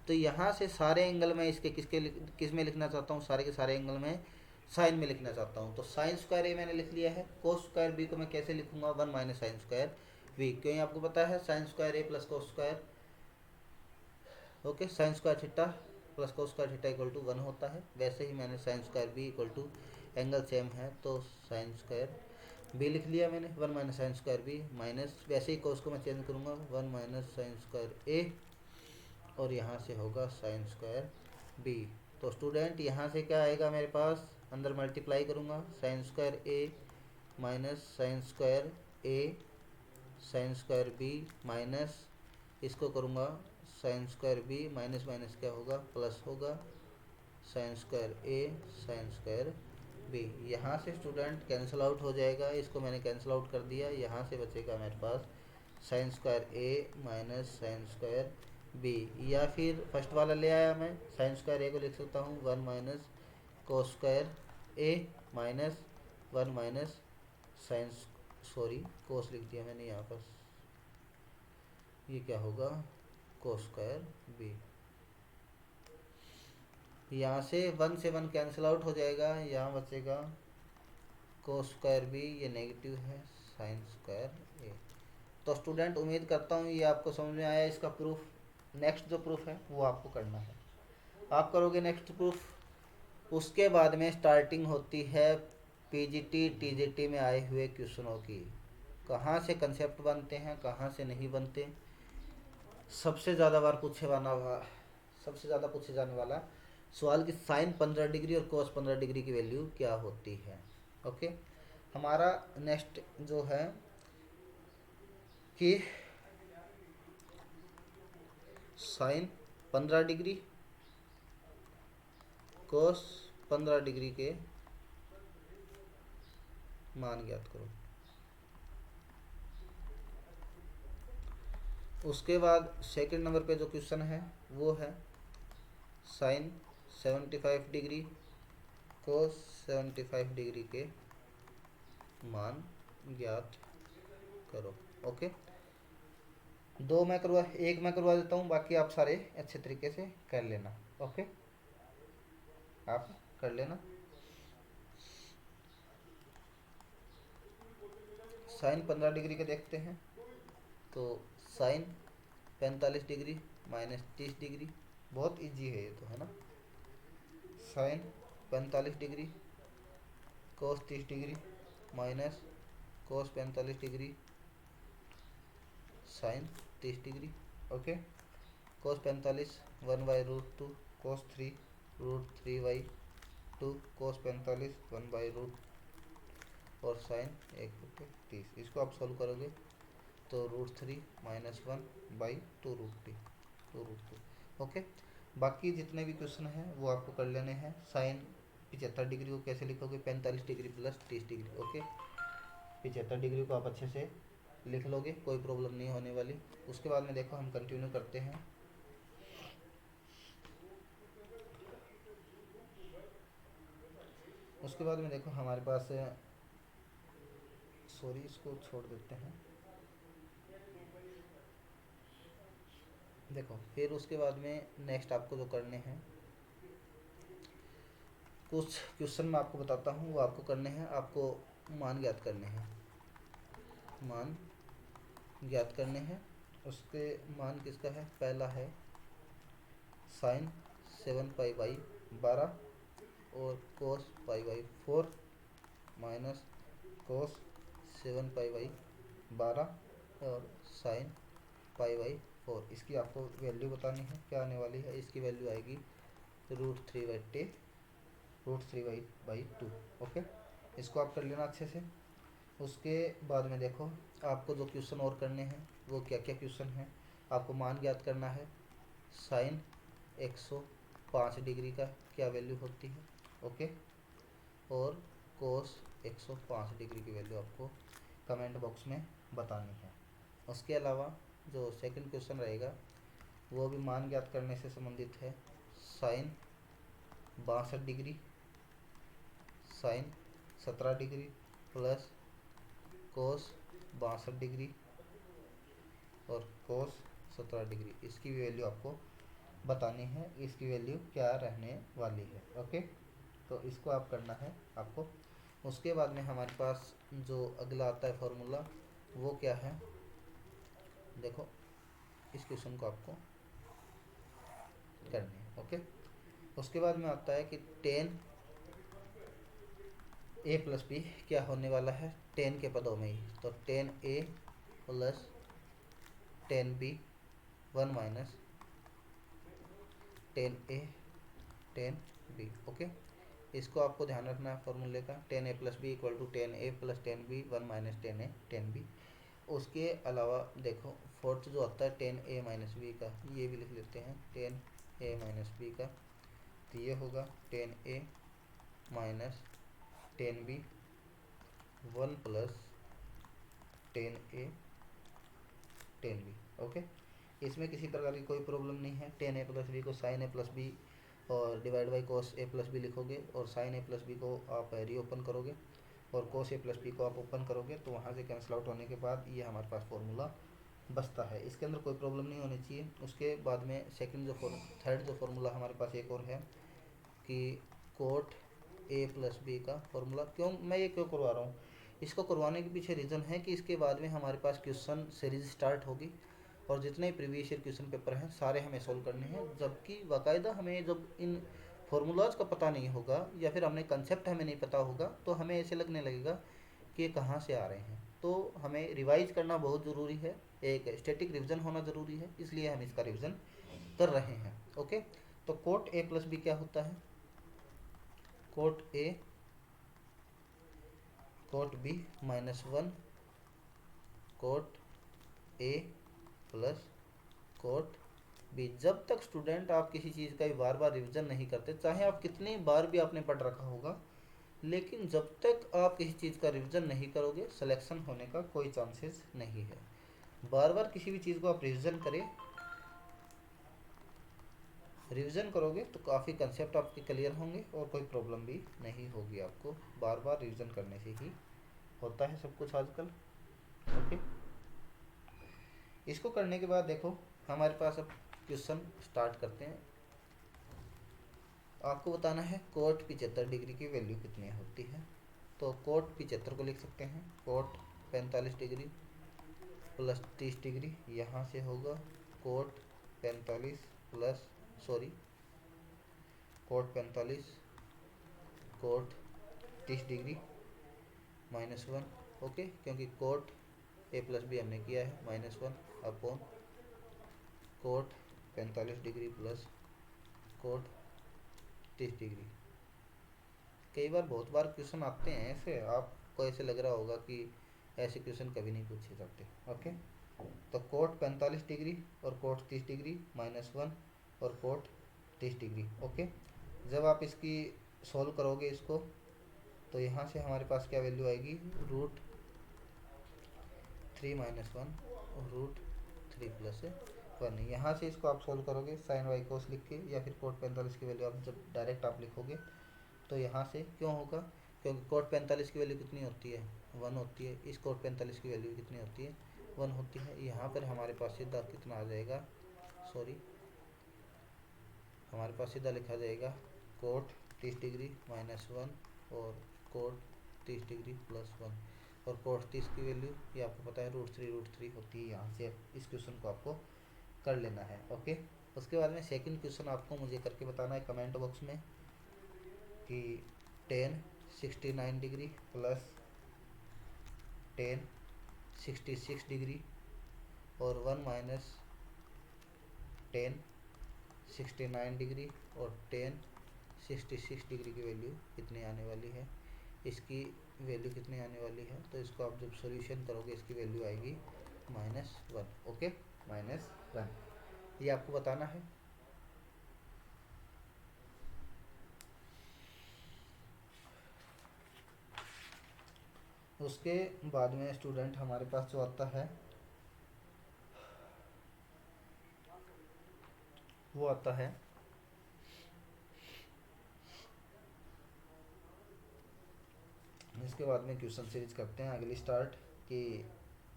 तो यहाँ से सारे एंगल में इसके किस में लिखना चाहता हूँ? सारे के सारे एंगल में साइन में लिखना चाहता हूँ। तो साइन स्क्वायर ए मैंने लिख लिया है। कोस स्क्वायर बी को मैं कैसे लिखूंगा? 1 माइनस साइन स्क्वायर बी। क्यों? आपको पता है sine square A plus cos square, okay, sine square theta plus cos square theta equal to 1 होता है। वैसे ही मैंने sine square B equal to angle same है तो साइन स्क्वायर बी लिख लिया मैंने, 1 minus sine square B minus, वैसे ही कोस को मैं चेंज करूँगा 1 माइनस साइन स्क्वायर ए, और यहाँ से होगा साइन स्क्वायर बी। तो स्टूडेंट यहाँ से क्या आएगा मेरे पास, अंदर मल्टीप्लाई करूँगा sine square A minus sine square A sine square B minus, इसको करूँगा sine square B minus minus क्या होगा प्लस होगा sine square A sine square B. यहाँ से स्टूडेंट कैंसिल आउट हो जाएगा, इसको मैंने कैंसिल आउट कर दिया, यहाँ से बचेगा मेरे पास sign square A minus sine square B, या फिर फर्स्ट वाला ले आया मैं, साइन स्क्वायर ए को लिख सकता हूँ 1 minus cos square A minus 1 minus sign, sorry कोस लिख दिया मैंने यहाँ पर, ये क्या होगा कोस स्क्वायर बी। यहाँ से 1 से 1 कैंसिल आउट हो जाएगा, यहाँ बचेगा कोस स्क्वायर बी, ये नेगेटिव है साइन स्क्वायर ए। तो स्टूडेंट उम्मीद करता हूँ ये आपको समझ में आया इसका प्रूफ। नेक्स्ट जो प्रूफ है वो आपको करना है, आप करोगे नेक्स्ट प्रूफ। उसके बाद में स्टार्टिंग होती है पीजीटी टीजीटी में आए हुए क्वेश्चनों की, कहाँ से कंसेप्ट बनते हैं कहाँ से नहीं बनते। सबसे ज़्यादा पूछे जाने वाला सवाल की साइन 15 डिग्री और कोस 15 डिग्री की वैल्यू क्या होती है। ओके, हमारा नेक्स्ट जो है कि साइन 15 डिग्री कोस 15 डिग्री के मान ज्ञात करो। उसके बाद सेकंड नंबर पे जो क्वेश्चन है वो है साइन 75 डिग्री कोस 75 डिग्री के मान ज्ञात करो। ओके, एक मैं करवा देता हूँ, बाकी आप सारे अच्छे तरीके से कर लेना। ओके, आप कर लेना। साइन 15 डिग्री के देखते हैं, तो साइन 45 डिग्री माइनस 30 डिग्री, बहुत इजी है ये तो, है ना। Sine 45 degree cos 30 degree minus cos 45 degree sine 30 degree. Okay, cos 45 1/√2 cos 3 √3/2 cos 45 root और साइन 1/30। इसको आप सॉल्व करोगे तो √3 माइनस 1/2√2। ओके, बाकी जितने भी क्वेश्चन हैं वो आपको कर लेने हैं। साइन 75 डिग्री को कैसे लिखोगे, 45 degree plus 30 degree. Okay, 75 degree को आप अच्छे से लिख लोगे, कोई प्रॉब्लम नहीं होने वाली। उसके बाद में देखो हम कंटिन्यू करते हैं। उसके बाद में देखो हमारे पास, सॉरी इसको छोड़ देते हैं। देखो फिर उसके बाद में नेक्स्ट आपको जो करने हैं, कुछ क्वेश्चन मैं आपको बताता हूँ वो आपको करने हैं। आपको मान ज्ञात करने हैं, मान ज्ञात करने हैं। उसके मान किसका है, पहला है साइन 7π/12 और कोस π/4 माइनस कोस 7π/12 और साइन π/4। इसकी आपको वैल्यू बतानी है, क्या आने वाली है। इसकी वैल्यू आएगी √3/2। ओके, इसको आप कर लेना अच्छे से। उसके बाद में देखो आपको जो क्वेश्चन और करने हैं वो क्या क्या क्वेश्चन हैं। आपको मान ज्ञात करना है, साइन 105 डिग्री का क्या वैल्यू होती है। ओके, और कोस 105 डिग्री की वैल्यू आपको कमेंट बॉक्स में बतानी है। उसके अलावा जो सेकंड क्वेश्चन रहेगा वो भी मान ज्ञात करने से संबंधित है। Sine 62 degree sine 17 degree plus cos 62 degree और कोस 17 डिग्री, इसकी वैल्यू आपको बतानी है, इसकी वैल्यू क्या रहने वाली है। ओके, तो इसको आप करना है आपको। उसके बाद में हमारे पास जो अगला आता है फॉर्मूला वो क्या है, देखो इस क्वेश्चन को आपको करनी है। ओके, उसके बाद में आता है कि टेन ए प्लस बी क्या होने वाला है टेन के पदों में ही, तो tan A plus tan B 1 minus tan A tan B. Okay, इसको आपको ध्यान रखना है फॉर्मूले का, tan A plus B equal to tan A plus tan B 1 minus tan A tan B. उसके अलावा देखो फोर्थ जो आता है टेन ए माइनस बी का, ये भी लिख लेते हैं टेन ए माइनस बी का, तो ये होगा tan A minus tan B 1 plus tan A tan B. Okay, इसमें किसी प्रकार की कोई प्रॉब्लम नहीं है। टेन ए प्लस बी को साइन ए प्लस बी और divide by cos A plus B लिखोगे, और साइन ए प्लस बी को आप रीओपन करोगे और कोस ए प्लस बी को आप ओपन करोगे, तो वहाँ से कैंसिल आउट होने के बाद ये हमारे पास फॉर्मूला बचता है। इसके अंदर कोई प्रॉब्लम नहीं होनी चाहिए। उसके बाद में सेकंड जो थर्ड जो फॉर्मूला हमारे पास एक और है कि कोट ए प्लस बी का फॉर्मूला, क्यों मैं ये क्यों करवा रहा हूँ, इसको करवाने के पीछे रीज़न है कि इसके बाद में हमारे पास क्वेश्चन सीरीज स्टार्ट होगी और जितने प्रीवियस ईयर क्वेश्चन पेपर हैं सारे हमें सोल्व करने हैं। जबकि बाकायदा हमें जब इन फॉर्मूलाज का पता नहीं होगा या फिर हमने कंसेप्ट हमें नहीं पता होगा, तो हमें ऐसे लगने लगेगा कि ये कहाँ से आ रहे हैं। तो हमें रिवाइज करना बहुत ज़रूरी है, एक स्टैटिक रिविज़न होना ज़रूरी है, इसलिए हम इसका रिविज़न कर रहे हैं। ओके, तो कोट ए प्लस बी क्या होता है, cot A cot B -1 cot A plus cot B. जब तक स्टूडेंट आप किसी चीज़ का बार बार रिवीजन नहीं करते, चाहे आप कितनी बार भी आपने पढ़ रखा होगा, लेकिन जब तक आप किसी चीज़ का रिवीजन नहीं करोगे सिलेक्शन होने का कोई चांसेस नहीं है। बार बार किसी भी चीज़ को आप रिवीजन करें, रिवीजन करोगे तो काफ़ी कंसेप्ट आपके क्लियर होंगे और कोई प्रॉब्लम भी नहीं होगी आपको। बार बार रिवीजन करने से ही होता है सब कुछ आजकल। ओके, इसको करने के बाद देखो हमारे पास अब क्वेश्चन स्टार्ट करते हैं। आपको बताना है कोट 75 डिग्री की वैल्यू कितनी होती है। तो कोट 75 को लिख सकते हैं कोट 45 डिग्री प्लस 30 डिग्री, यहाँ से होगा cot 45 plus cot 45 cot 30 degree -1। Okay, क्योंकि कोट ए प्लस बी हमने किया है -1 upon cot 45 degree plus cot 30 degree. कई बार बहुत बार क्वेश्चन आते हैं ऐसे, आपको ऐसे लग रहा होगा कि ऐसे क्वेश्चन कभी नहीं पूछे जाते। ओके, तो कोट 45 डिग्री और कोट 30 डिग्री -1 और कोट 30 डिग्री। ओके, जब आप इसकी सॉल्व करोगे इसको, तो यहाँ से हमारे पास क्या वैल्यू आएगी, √3 - 1 और √3 + 1। यहाँ से इसको आप सोल्व करोगे साइन वाई कोस लिख के, या फिर कोट 45 की वैल्यू आप जब डायरेक्ट आप लिखोगे, तो यहाँ से क्यों होगा, क्योंकि कोट 45 की वैल्यू कितनी होती है, 1 होती है। इस कोट 45 की वैल्यू कितनी होती है, 1 होती है। यहाँ पर हमारे पास सीधा कितना आ जाएगा, हमारे पास सीधा लिखा जाएगा कोट 30 डिग्री -1 और कोट 30 डिग्री +1। और कोट 30 की वैल्यू ये आपको पता है √3 होती है। यहाँ से इस क्वेश्चन को आपको कर लेना है। ओके, उसके बाद में सेकंड क्वेश्चन आपको मुझे करके बताना है कमेंट बॉक्स में कि tan 69 degree plus tan 66 degree और 1 माइनस tan 69 डिग्री और tan 66 डिग्री की वैल्यू कितनी आने वाली है, इसकी वैल्यू कितनी आने वाली है। तो इसको आप जब सॉल्यूशन करोगे इसकी वैल्यू आएगी -1। ओके, -1 ये आपको बताना है। उसके बाद में स्टूडेंट हमारे पास जो आता है वो आता है इसके बाद में क्वेश्चन सीरीज करते हैं अगली स्टार्ट, कि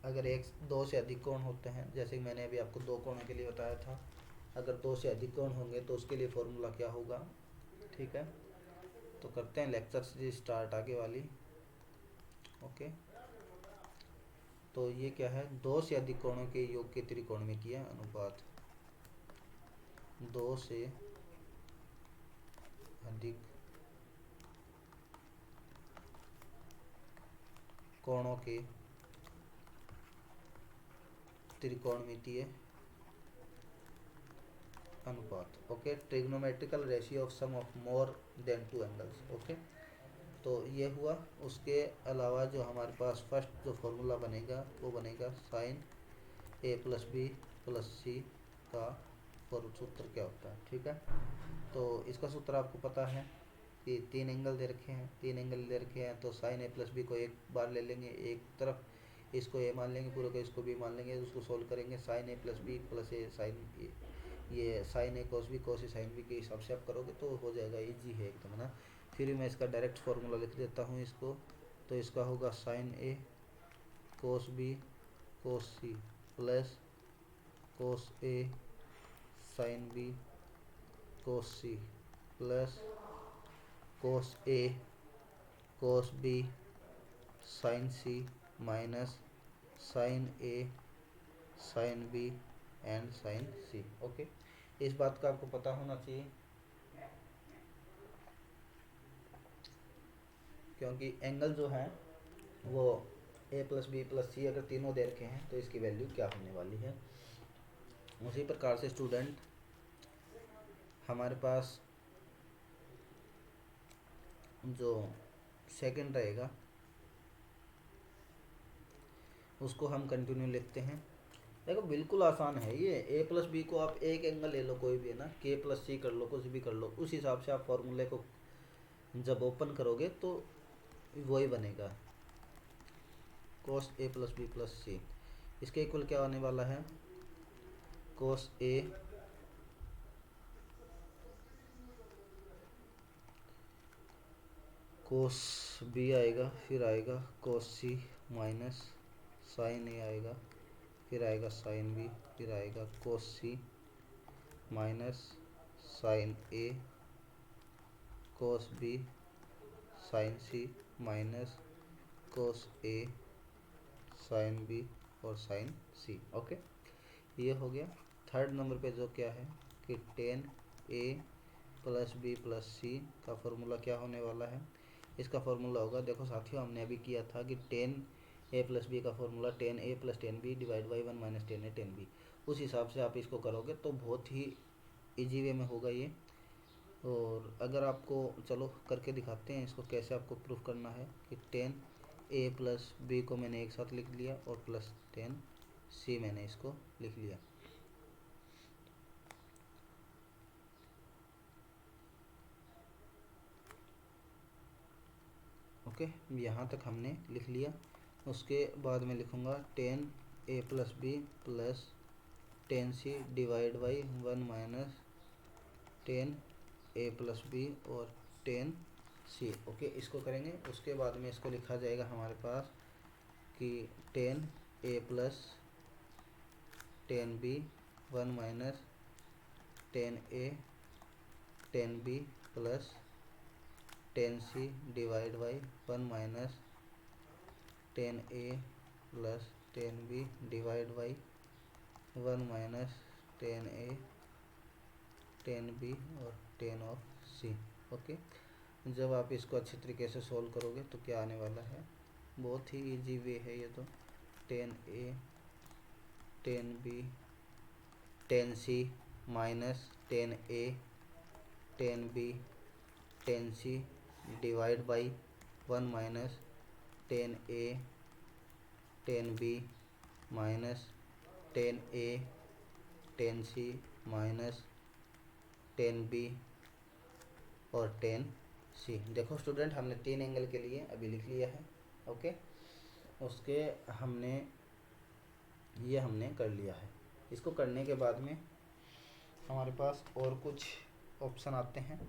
अगर एक दो से अधिक कोण होते हैं, जैसे कि मैंने अभी आपको दो कोणों के लिए बताया था, अगर दो से अधिक कोण होंगे तो उसके लिए फॉर्मूला क्या होगा। ठीक है, तो करते हैं लेक्चर सीरीज स्टार्ट आगे वाली। ओके, तो ये क्या है, दो से अधिक कोणों के योग के त्रिकोणमितीय अनुपात, दो से अधिक कोणों के त्रिकोणमितीय अनुपात। Okay, trigonometrical ratio of sum of more than two angles. Okay, तो ये हुआ। उसके अलावा जो हमारे पास फर्स्ट जो फॉर्मूला बनेगा वो बनेगा sign A plus B plus सी का सूत्र क्या होता है। ठीक है, तो इसका सूत्र आपको पता है कि तीन एंगल दे रखे हैं, तीन एंगल दे रखे हैं, तो साइन ए प्लस बी को एक बार ले लेंगे, एक तरफ इसको ए मान लेंगे, पूरे को इसको बी मान लेंगे, उसको सोल्व करेंगे। Sign A plus B plus A sign ये sign A cos B cos A sine B के हिसाब से आप करोगे तो हो जाएगा, इजी है एकदम, है ना। फिर मैं इसका डायरेक्ट फार्मूला लिख देता हूँ इसको। तो इसका होगा sine A cos B cos C plus cos A sine B cos C plus cos A cos B sine C minus sine A sine B and sine C. Okay, इस बात का आपको पता होना चाहिए, क्योंकि एंगल जो है वो ए प्लस बी प्लस सी अगर तीनों दे रखे हैं तो इसकी वैल्यू क्या होने वाली है। उसी प्रकार से स्टूडेंट हमारे पास जो सेकंड रहेगा उसको हम कंटिन्यू लिखते हैं। देखो बिल्कुल आसान है ये, ए प्लस बी को आप एक एंगल ले लो कोई भी, है ना, के प्लस सी कर लो, कुछ भी कर लो, उस हिसाब से आप फॉर्मूले को जब ओपन करोगे तो वही बनेगा, कोस ए प्लस बी प्लस सी। इसके इक्वल क्या आने वाला है, कोस ए कोस बी आएगा, फिर आएगा कोस सी माइनस साइन ए आएगा, फिर आएगा साइन बी, फिर आएगा कोस सी minus sine A cos B sine C minus cos A sine B और साइन सी। ओके, ये हो गया। थर्ड नंबर पे जो क्या है कि tan A plus B plus सी का फॉर्मूला क्या होने वाला है। इसका फॉर्मूला होगा, देखो साथियों हमने अभी किया था कि टेन ए प्लस बी का formula tan A plus tan B divide by one minus tan A tan B. उस हिसाब से आप इसको करोगे तो बहुत ही इजी वे में होगा ये। और अगर आपको, चलो करके दिखाते हैं इसको कैसे आपको प्रूफ करना है कि टेन ए प्लस बी को मैंने एक साथ लिख लिया और प्लस टेन सी मैंने इसको लिख लिया। ओके, यहाँ तक हमने लिख लिया। उसके बाद मैं लिखूँगा tan A plus B plus tan C divide by one minus tan A plus B और टेन सी। ओके, इसको करेंगे। उसके बाद में इसको लिखा जाएगा हमारे पास कि tan A plus tan B one minus tan A tan B plus tan C divide by one minus tan A plus tan B divide by one minus tan A tan B और tan of C. Okay, जब आप इसको अच्छी तरीके से solve करोगे तो क्या आने वाला है, बहुत ही इजी वे है ये तो। Tan A tan B tan C minus tan A tan B tan C divide by one minus tan A tan B minus tan A tan C minus tan B और tan C. देखो student हमने तीन angle के लिए अभी लिख लिया है। ओके, उसके हमने कर लिया है। इसको करने के बाद में हमारे पास और कुछ ऑप्शन आते हैं।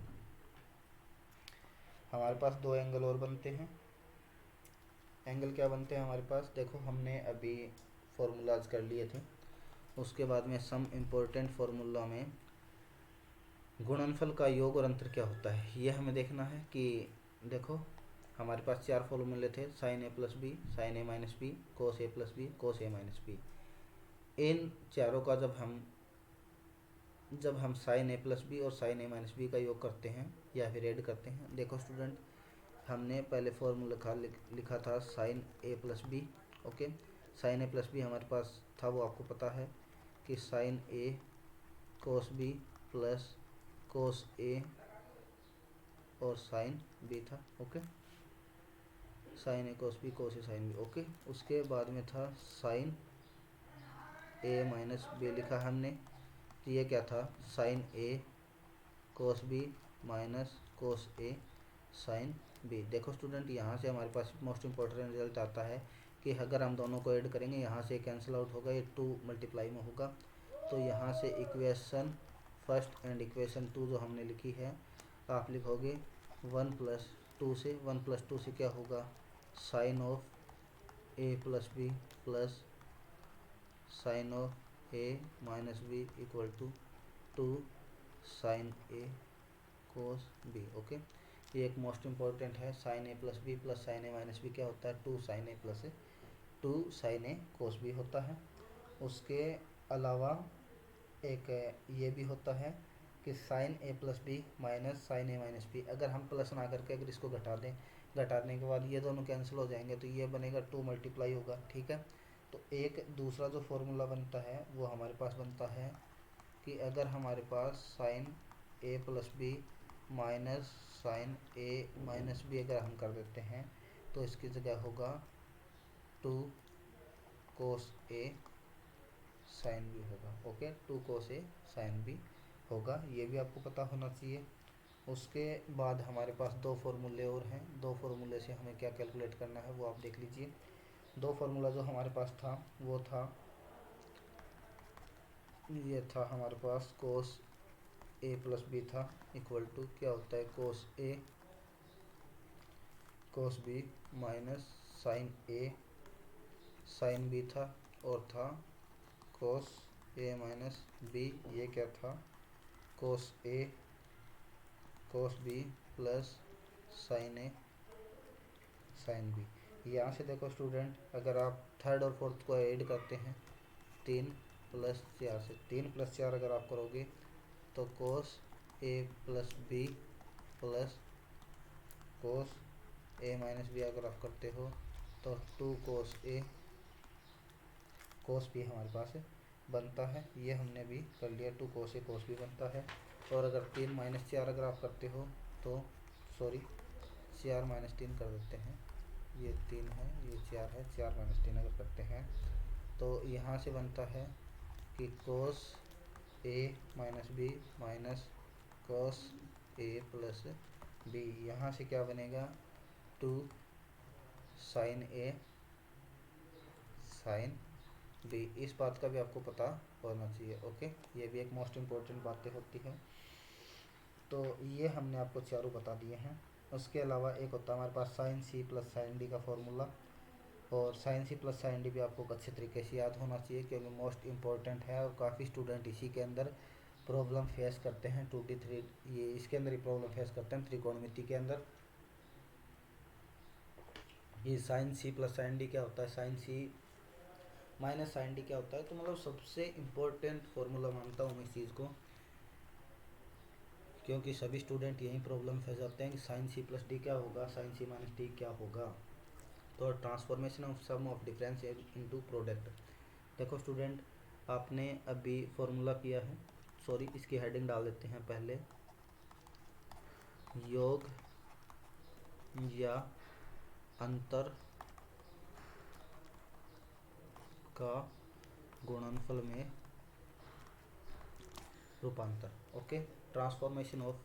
हमारे पास दो एंगल और बनते हैं। एंगल क्या बनते हैं हमारे पास, देखो हमने अभी फॉर्मूलाज कर लिए थे। उसके बाद में सम इम्पोर्टेंट फार्मूला में गुणनफल का योग और अंतर क्या होता है ये हमें देखना है। कि देखो हमारे पास चार फॉर्मूले थे, sign A plus B, sine A minus B, cos A plus B, cos A minus B. इन चारों का जब हम जब हम साइन ए प्लस बी और साइन ए माइनस बी का योग करते हैं या फिर ऐड करते हैं। देखो स्टूडेंट, हमने पहले फॉर्मूला लिखा था sine A plus B. Okay, sign A plus B हमारे पास था, वो आपको पता है कि sine A cos B plus cos ए और साइन बी था। Okay, sign A cos B cos A sine B. Okay, उसके बाद में था साइन ए माइनस बी लिखा हमने, तो ये क्या था, sine A cos B minus cos A sine B. देखो स्टूडेंट, यहाँ से हमारे पास मोस्ट इम्पोर्टेंट रिजल्ट आता है कि अगर हम दोनों को ऐड करेंगे, यहाँ से कैंसिल आउट होगा, ये 2 मल्टीप्लाई में होगा। तो यहाँ से इक्वेशन फर्स्ट एंड इक्वेशन 2 जो हमने लिखी है, आप लिखोगे 1+2 से, 1+2 से क्या होगा, sine of A plus B plus sine of A minus B equal to 2 sine A cos B. Okay, ये एक मोस्ट इम्पॉर्टेंट है। Sine A plus B plus sine A minus B क्या होता है, 2 sine A plus 2 sine A cos B होता है। उसके अलावा एक ये भी होता है कि sine A plus B minus sine A minus B, अगर हम प्लस ना करके अगर इसको घटा दें, घटाने के बाद ये दोनों कैंसिल हो जाएंगे, तो ये बनेगा 2 मल्टीप्लाई होगा। ठीक है, तो एक दूसरा जो फॉर्मूला बनता है वो हमारे पास बनता है कि अगर हमारे पास sign A plus B minus sine A minus B अगर हम कर देते हैं, तो इसकी जगह होगा 2 कोस ए साइन बी होगा। Okay, 2 cos A sine B होगा, ये भी आपको पता होना चाहिए। उसके बाद हमारे पास 2 फार्मूले और हैं, 2 फार्मूले से हमें क्या कैलकुलेट करना है वो आप देख लीजिए। 2 फार्मूला जो हमारे पास था वो था, ये था हमारे पास कोस ए प्लस बी था इक्वल टू क्या होता है, cos A cos B minus sine A sine B था, और था कोस ए माइनस बी, ये क्या था, cos A cos B plus sine A sine B. यहाँ से देखो स्टूडेंट, अगर आप थर्ड और फोर्थ को ऐड करते हैं 3+4 से, 3+4 अगर आप करोगे तो cos A plus B plus cos A minus B अगर आप करते हो तो 2 कोस ए कोस बी हमारे पास बनता है। ये हमने भी कर लिया, 2 कोस ए कोस बी बनता है। और अगर 3-4 अगर आप करते हो तो, सॉरी 4-3 कर देते हैं, ये 3 है ये 4 है, 4-3 अगर करते हैं तो यहाँ से बनता है कि कोस A minus B minus cos A plus B. यहाँ से क्या बनेगा, 2 साइन ए साइन बी। इस बात का भी आपको पता होना चाहिए। ओके, ये भी एक मोस्ट इम्पोर्टेंट बातें होती हैं। तो ये हमने आपको चारों बता दिए हैं। उसके अलावा एक होता है हमारे पास sine C plus sine D का फॉर्मूला, और sine C plus sine D भी आपको अच्छे तरीके से याद होना चाहिए क्योंकि मोस्ट इम्पोर्टेंट है और काफ़ी स्टूडेंट इसी के अंदर प्रॉब्लम फेस करते हैं। 2D3 ये इसके अंदर ही प्रॉब्लम फेस करते हैं, त्रिकोणमिति के अंदर। ये sine C plus sine D क्या होता है, sine C minus sine D क्या होता है, तो मतलब सबसे इम्पोर्टेंट फॉर्मूला मानता हूँ मैं इस चीज़ को, क्योंकि सभी स्टूडेंट यही प्रॉब्लम फेस करते हैं कि साइन सी प्लस डी क्या होगा, साइन सी माइनस डी क्या होगा। तो transformation of sum of difference into product. देखो स्टूडेंट, आपने अभी फॉर्मूला किया है, सॉरी इसकी हेडिंग डाल देते हैं पहले, योग या अंतर का गुणनफल में रूपांतर। ओके, ट्रांसफॉर्मेशन ऑफ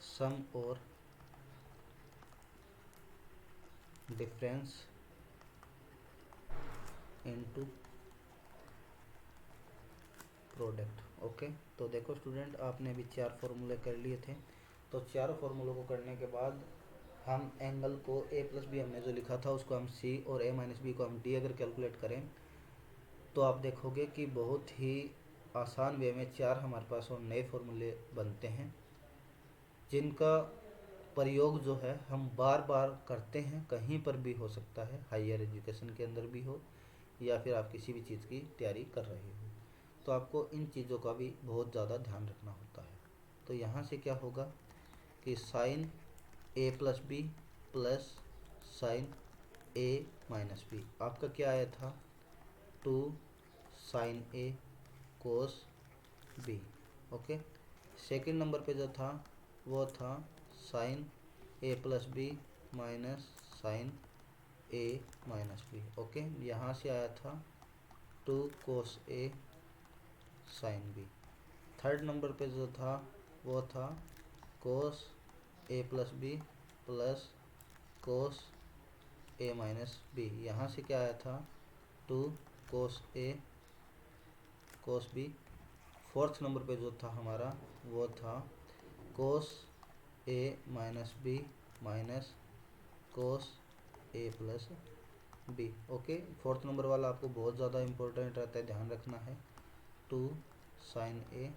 सम और डिफरेंस इनटू प्रोडक्ट। ओके, तो देखो स्टूडेंट, आपने अभी 4 फार्मूले कर लिए थे, तो चारों फार्मूलों को करने के बाद हम एंगल को ए प्लस बी हमने जो लिखा था उसको हम सी और ए माइनस बी को हम डी अगर कैलकुलेट करें तो आप देखोगे कि बहुत ही आसान वे में 4 हमारे पास और नए फार्मूले बनते हैं, जिनका प्रयोग जो है हम बार बार करते हैं, कहीं पर भी हो सकता है, हायर एजुकेशन के अंदर भी हो या फिर आप किसी भी चीज़ की तैयारी कर रहे हो, तो आपको इन चीज़ों का भी बहुत ज़्यादा ध्यान रखना होता है। तो यहाँ से क्या होगा कि sine A plus B plus sine A minus B, आपका क्या आया था 2 sine A cos B. Okay, second number पे जो था वो था sine A plus B minus sine A minus B. Okay, यहाँ से आया था 2 cos A sine B. Third number पे जो था वो था cos A plus B plus cos A minus B. यहाँ से क्या आया था 2 cos A cos B. Fourth number पे जो था हमारा वो था cos A minus B minus cos A plus B. Okay, fourth number वाला आपको बहुत ज़्यादा इम्पोर्टेंट रहता है, ध्यान रखना है 2 sine A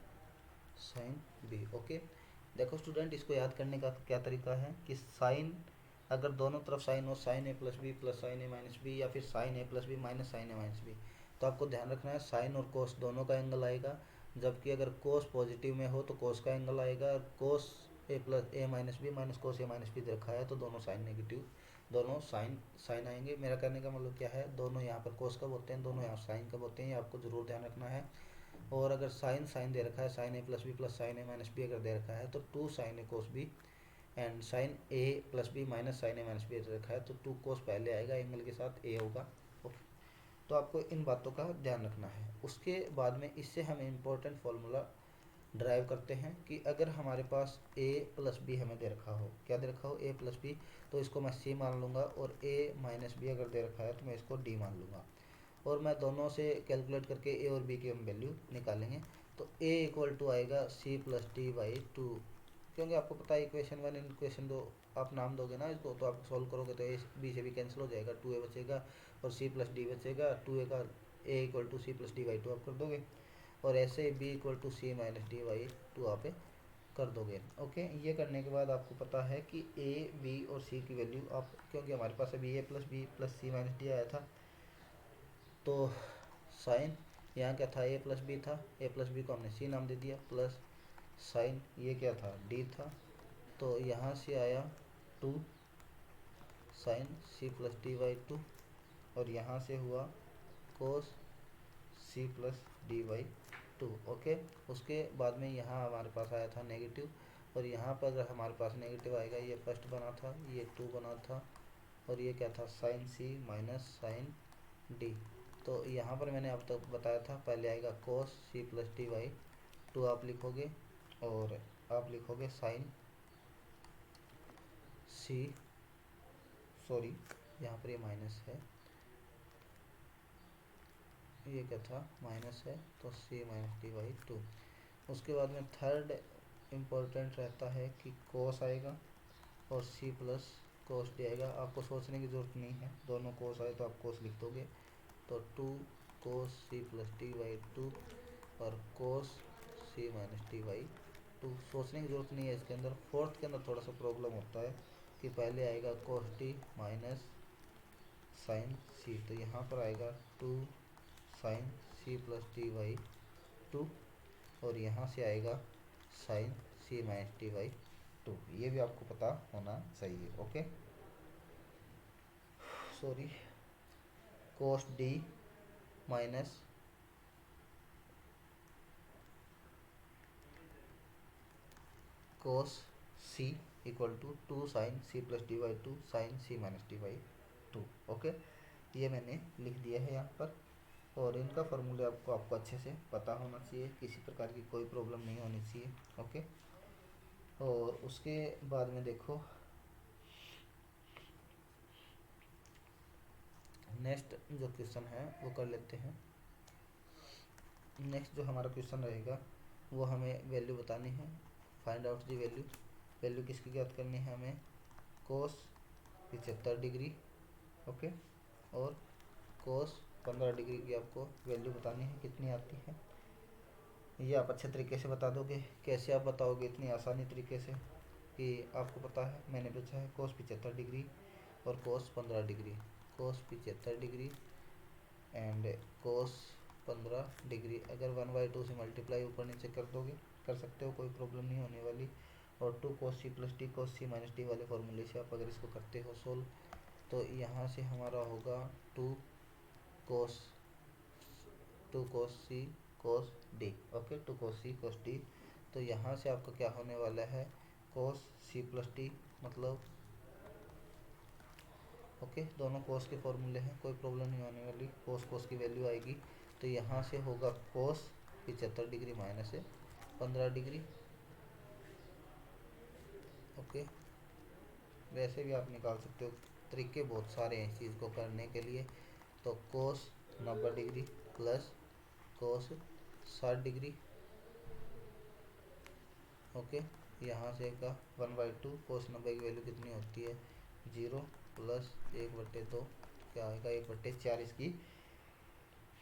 sine B. Okay, देखो स्टूडेंट, इसको याद करने का क्या तरीका है कि साइन अगर दोनों तरफ साइन हो, sign A plus B plus sine A minus B या फिर sign A plus B minus sine A minus B, तो आपको ध्यान रखना है साइन और कोस दोनों का एंगल आएगा। जबकि अगर कोस पॉजिटिव में हो तो कोस का एंगल आएगा, कोस A plus A minus B minus cos A minus B रखा है तो दोनों साइन नेगेटिव, दोनों साइन साइन आएंगे। मेरा कहने का मतलब क्या है, दोनों यहाँ पर कोस कब होते हैं, दोनों यहाँ साइन कब होते हैं, ये आपको जरूर ध्यान रखना है। और अगर साइन साइन दे रखा है, sine A plus B plus sine A minus B अगर दे रखा है तो 2 sine A cos B and sine A plus B minus sine A minus B रखा है तो 2 कोस पहले आएगा, एंगल के साथ ए होगा। ओके, तो आपको इन बातों का ध्यान रखना है। उसके बाद में इससे हम इम्पोर्टेंट फॉर्मूला ड्राइव करते हैं कि अगर हमारे पास a प्लस बी हमें दे रखा हो, क्या दे रखा हो a प्लस बी, तो इसको मैं c मान लूँगा, और a माइनस बी अगर दे रखा है तो मैं इसको d मान लूँगा, और मैं दोनों से कैलकुलेट करके a और b की हम वैल्यू निकालेंगे। तो a इक्वल टू आएगा c प्लस डी बाई 2, क्योंकि आपको पता है इक्वेशन 1 इक्वेशन 2 आप नाम दोगे ना इसको, तो आप सॉल्व करोगे तो a b से भी कैंसिल हो जाएगा, 2a बचेगा और c प्लस डी बचेगा, 2a का a equal to c plus D by 2 आप कर दोगे, और ऐसे B equal to C minus D by 2 आप कर दोगे। ओके, ये करने के बाद आपको पता है कि ए बी और सी की वैल्यू आप, क्योंकि हमारे पास अभी ए प्लस सी माइनस डी आया था, तो साइन यहाँ क्या था, ए प्लस बी था, ए प्लस बी को हमने सी नाम दे दिया, प्लस साइन ये क्या था, डी था, तो यहाँ से आया 2 sine C plus D by 2, और यहाँ से हुआ cos C plus D by 2। Okay, उसके बाद में यहाँ हमारे पास आया था नेगेटिव, और यहाँ पर अगर हमारे पास नेगेटिव आएगा, ये फर्स्ट बना था, ये 2 बना था, और ये क्या था sign C minus sine D. तो यहाँ पर मैंने अब तक बताया था, पहले आएगा कोस सी प्लस डी बाई 2 आप लिखोगे, और आप लिखोगे साइन सी, सॉरी यहाँ पर ये माइनस है, ये क्या था माइनस है, तो सी माइनस डी बाई 2। उसके बाद में थर्ड इम्पोर्टेंट रहता है कि कोस आएगा और सी प्लस कोस डी आएगा। आपको सोचने की ज़रूरत नहीं है, दोनों कोस आए तो आप कोस लिख दोगे, तो 2 कोस सी प्लस डी बाई 2 और कोस सी माइनस डी बाई 2। सोचने की ज़रूरत नहीं है इसके अंदर। फोर्थ के अंदर थोड़ा सा प्रॉब्लम होता है कि पहले आएगा cos D minus sine C, तो यहाँ पर आएगा 2 sine C plus D by 2, और यहाँ से आएगा sine C minus D by 2। ये भी आपको पता होना चाहिए। Okay, sorry, cos D minus cos C equal to 2 sine C plus D by 2 sine C minus D by 2। Okay, ये मैंने लिख दिया है यहाँ पर, और इनका फार्मूला आपको अच्छे से पता होना चाहिए, किसी प्रकार की कोई प्रॉब्लम नहीं होनी चाहिए। ओके, और उसके बाद में देखो नेक्स्ट जो क्वेश्चन है वो कर लेते हैं। नेक्स्ट जो हमारा क्वेश्चन रहेगा वो हमें वैल्यू बतानी है, find out the value. Value किसकी ज्ञात करनी है हमें, कोस 75 डिग्री, ओके, और कोस 15 डिग्री की आपको वैल्यू बतानी है, कितनी आती है ये आप अच्छे तरीके से बता दोगे। कैसे आप बताओगे, इतनी आसानी तरीके से, कि आपको पता है मैंने पूछा है कोस 75 डिग्री और कोस 15 degree, cos 75 degree and cos 15 degree. अगर 1/2 से मल्टीप्लाई ऊपर नीचे कर दोगे कर सकते हो, कोई प्रॉब्लम नहीं होने वाली। और 2 कोस सी प्लस डी कोस सी माइनस डी वाले फॉर्मूले से आप अगर इसको करते हो सोल्व, तो यहाँ से हमारा होगा 2 कोस सी कोस डी। ओके, 2 कोस सी कोस डी। तो यहाँ से आपका क्या होने वाला है, कोस सी प्लस डी, मतलब ओके दोनों कोस के फॉर्मूले हैं, कोई प्रॉब्लम नहीं होने वाली। कोस की वैल्यू आएगी, तो यहाँ से होगा कोस 75 डिग्री माइनस 15 डिग्री। ओके, वैसे भी आप निकाल सकते हो, तरीके बहुत सारे हैं इस चीज़ को करने के लिए। तो कोस 90 डिग्री प्लस कोस 60 डिग्री। ओके, यहाँ से का 1/2 कोस 90 की वैल्यू कितनी होती है 0 प्लस 1/2, क्या आएगा 1/4 इसकी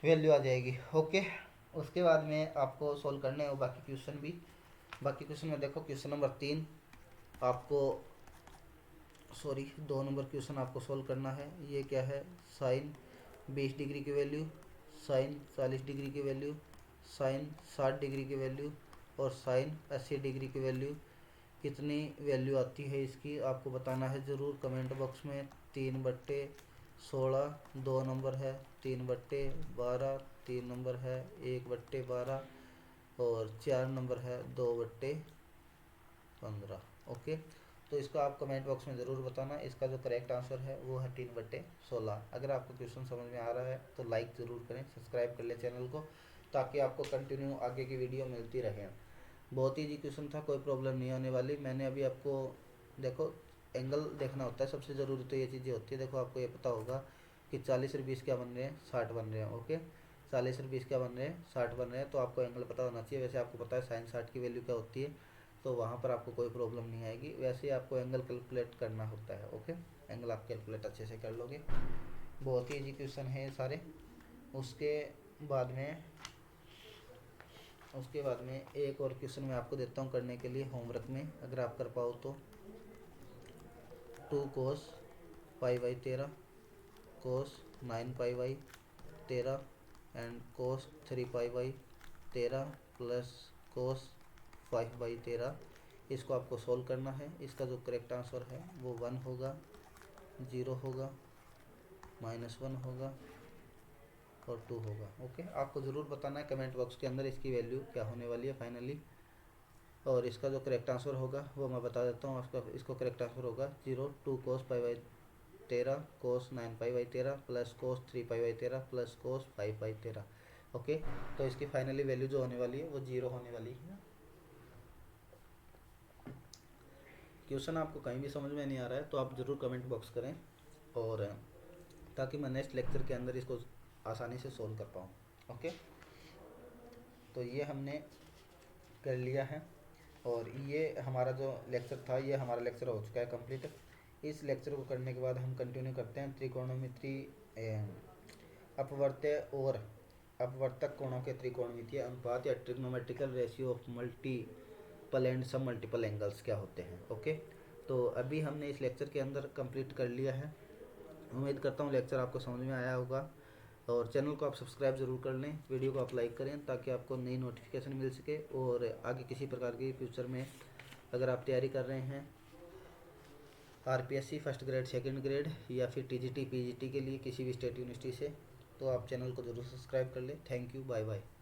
वैल्यू आ जाएगी। ओके, उसके बाद में आपको सोल्व करने हो बाकी क्वेश्चन भी। बाकी क्वेश्चन में देखो, क्वेश्चन नंबर 3 आपको 2 नंबर क्वेश्चन आपको सोल्व करना है। ये क्या है, साइन 20 डिग्री की वैल्यू, साइन 40 डिग्री की वैल्यू, साइन 60 डिग्री की वैल्यू और साइन 80 डिग्री की वैल्यू, कितनी वैल्यू आती है इसकी आपको बताना है ज़रूर कमेंट बॉक्स में। 3/16 2 नंबर है, 3/12 3 नंबर है, 1/12 और 4 नंबर है 2/15। ओके, तो इसको आप कमेंट बॉक्स में ज़रूर बताना। इसका जो करेक्ट आंसर है वो है 3/16। अगर आपको क्वेश्चन समझ में आ रहा है तो लाइक ज़रूर करें, सब्सक्राइब कर लें चैनल को, ताकि आपको कंटिन्यू आगे की वीडियो मिलती रहे। बहुत ईजी क्वेश्चन था, कोई प्रॉब्लम नहीं होने वाली। मैंने अभी आपको देखो एंगल देखना होता है सबसे ज़रूरी, तो ये चीज़ें होती है। देखो आपको ये पता होगा कि 40 और 20 क्या बन रहे हैं, 60 बन रहे हैं। ओके, 40 और 20 क्या बन रहे हैं, 60 बन रहे हैं। तो आपको एंगल पता होना चाहिए। वैसे आपको पता है साइन 60 की वैल्यू क्या होती है, तो वहाँ पर आपको कोई प्रॉब्लम नहीं आएगी। वैसे ही आपको एंगल कैलकुलेट करना होता है। ओके, एंगल आप कैलकुलेट अच्छे से कर लोगे। बहुत ही ईजी क्वेश्चन है ये सारे। उसके बाद में एक और क्वेश्चन मैं आपको देता हूँ करने के लिए होमवर्क में, अगर आप कर पाओ तो। 2 कोस पाई 13 कोस 9 पाई 13 and cos 3 pi 13 plus cos 5/13। इसको आपको सोल्व करना है। इसका जो करेक्ट आंसर है वो 1 होगा, 0 होगा, -1 होगा और 2 होगा। ओके, आपको ज़रूर बताना है कमेंट बॉक्स के अंदर इसकी वैल्यू क्या होने वाली है फाइनली। और इसका जो करेक्ट आंसर होगा वो मैं बता देता हूँ। इसको करेक्ट आंसर होगा 2 कोस पाई 13 कोस 9 पाई 13 प्लस कोस 3 पाई 13 प्लस कोस 5/13। ओके, तो इसकी फाइनली वैल्यू जो होने वाली है वो 0 होने वाली है। क्वेश्चन आपको कहीं भी समझ में नहीं आ रहा है तो आप ज़रूर कमेंट बॉक्स करें, और ताकि मैं नेक्स्ट लेक्चर के अंदर इसको आसानी से सोल्व कर पाऊँ। ओके, तो ये हमने कर लिया है, और ये हमारा जो लेक्चर था ये हमारा लेक्चर हो चुका है कंप्लीट। इस लेक्चर को करने के बाद हम कंटिन्यू करते हैं त्रिकोणमिति, अपवर्त्य और अपवर्तक कोणों के त्रिकोणमितीय अनुपात या trigonometrical ratio of multiple and सब मल्टीपल एंगल्स क्या होते हैं। ओके, तो अभी हमने इस लेक्चर के अंदर कंप्लीट कर लिया है। उम्मीद करता हूँ लेक्चर आपको समझ में आया होगा, और चैनल को आप सब्सक्राइब ज़रूर कर लें, वीडियो को आप लाइक करें ताकि आपको नई नोटिफिकेशन मिल सके। और आगे किसी प्रकार की फ्यूचर में अगर आप तैयारी कर रहे हैं RPSC first grade second grade या फिर टीजीटी पीजीटी के लिए किसी भी स्टेट यूनिवर्सिटी से, तो आप चैनल को ज़रूर सब्सक्राइब कर लें। Thank you, bye bye.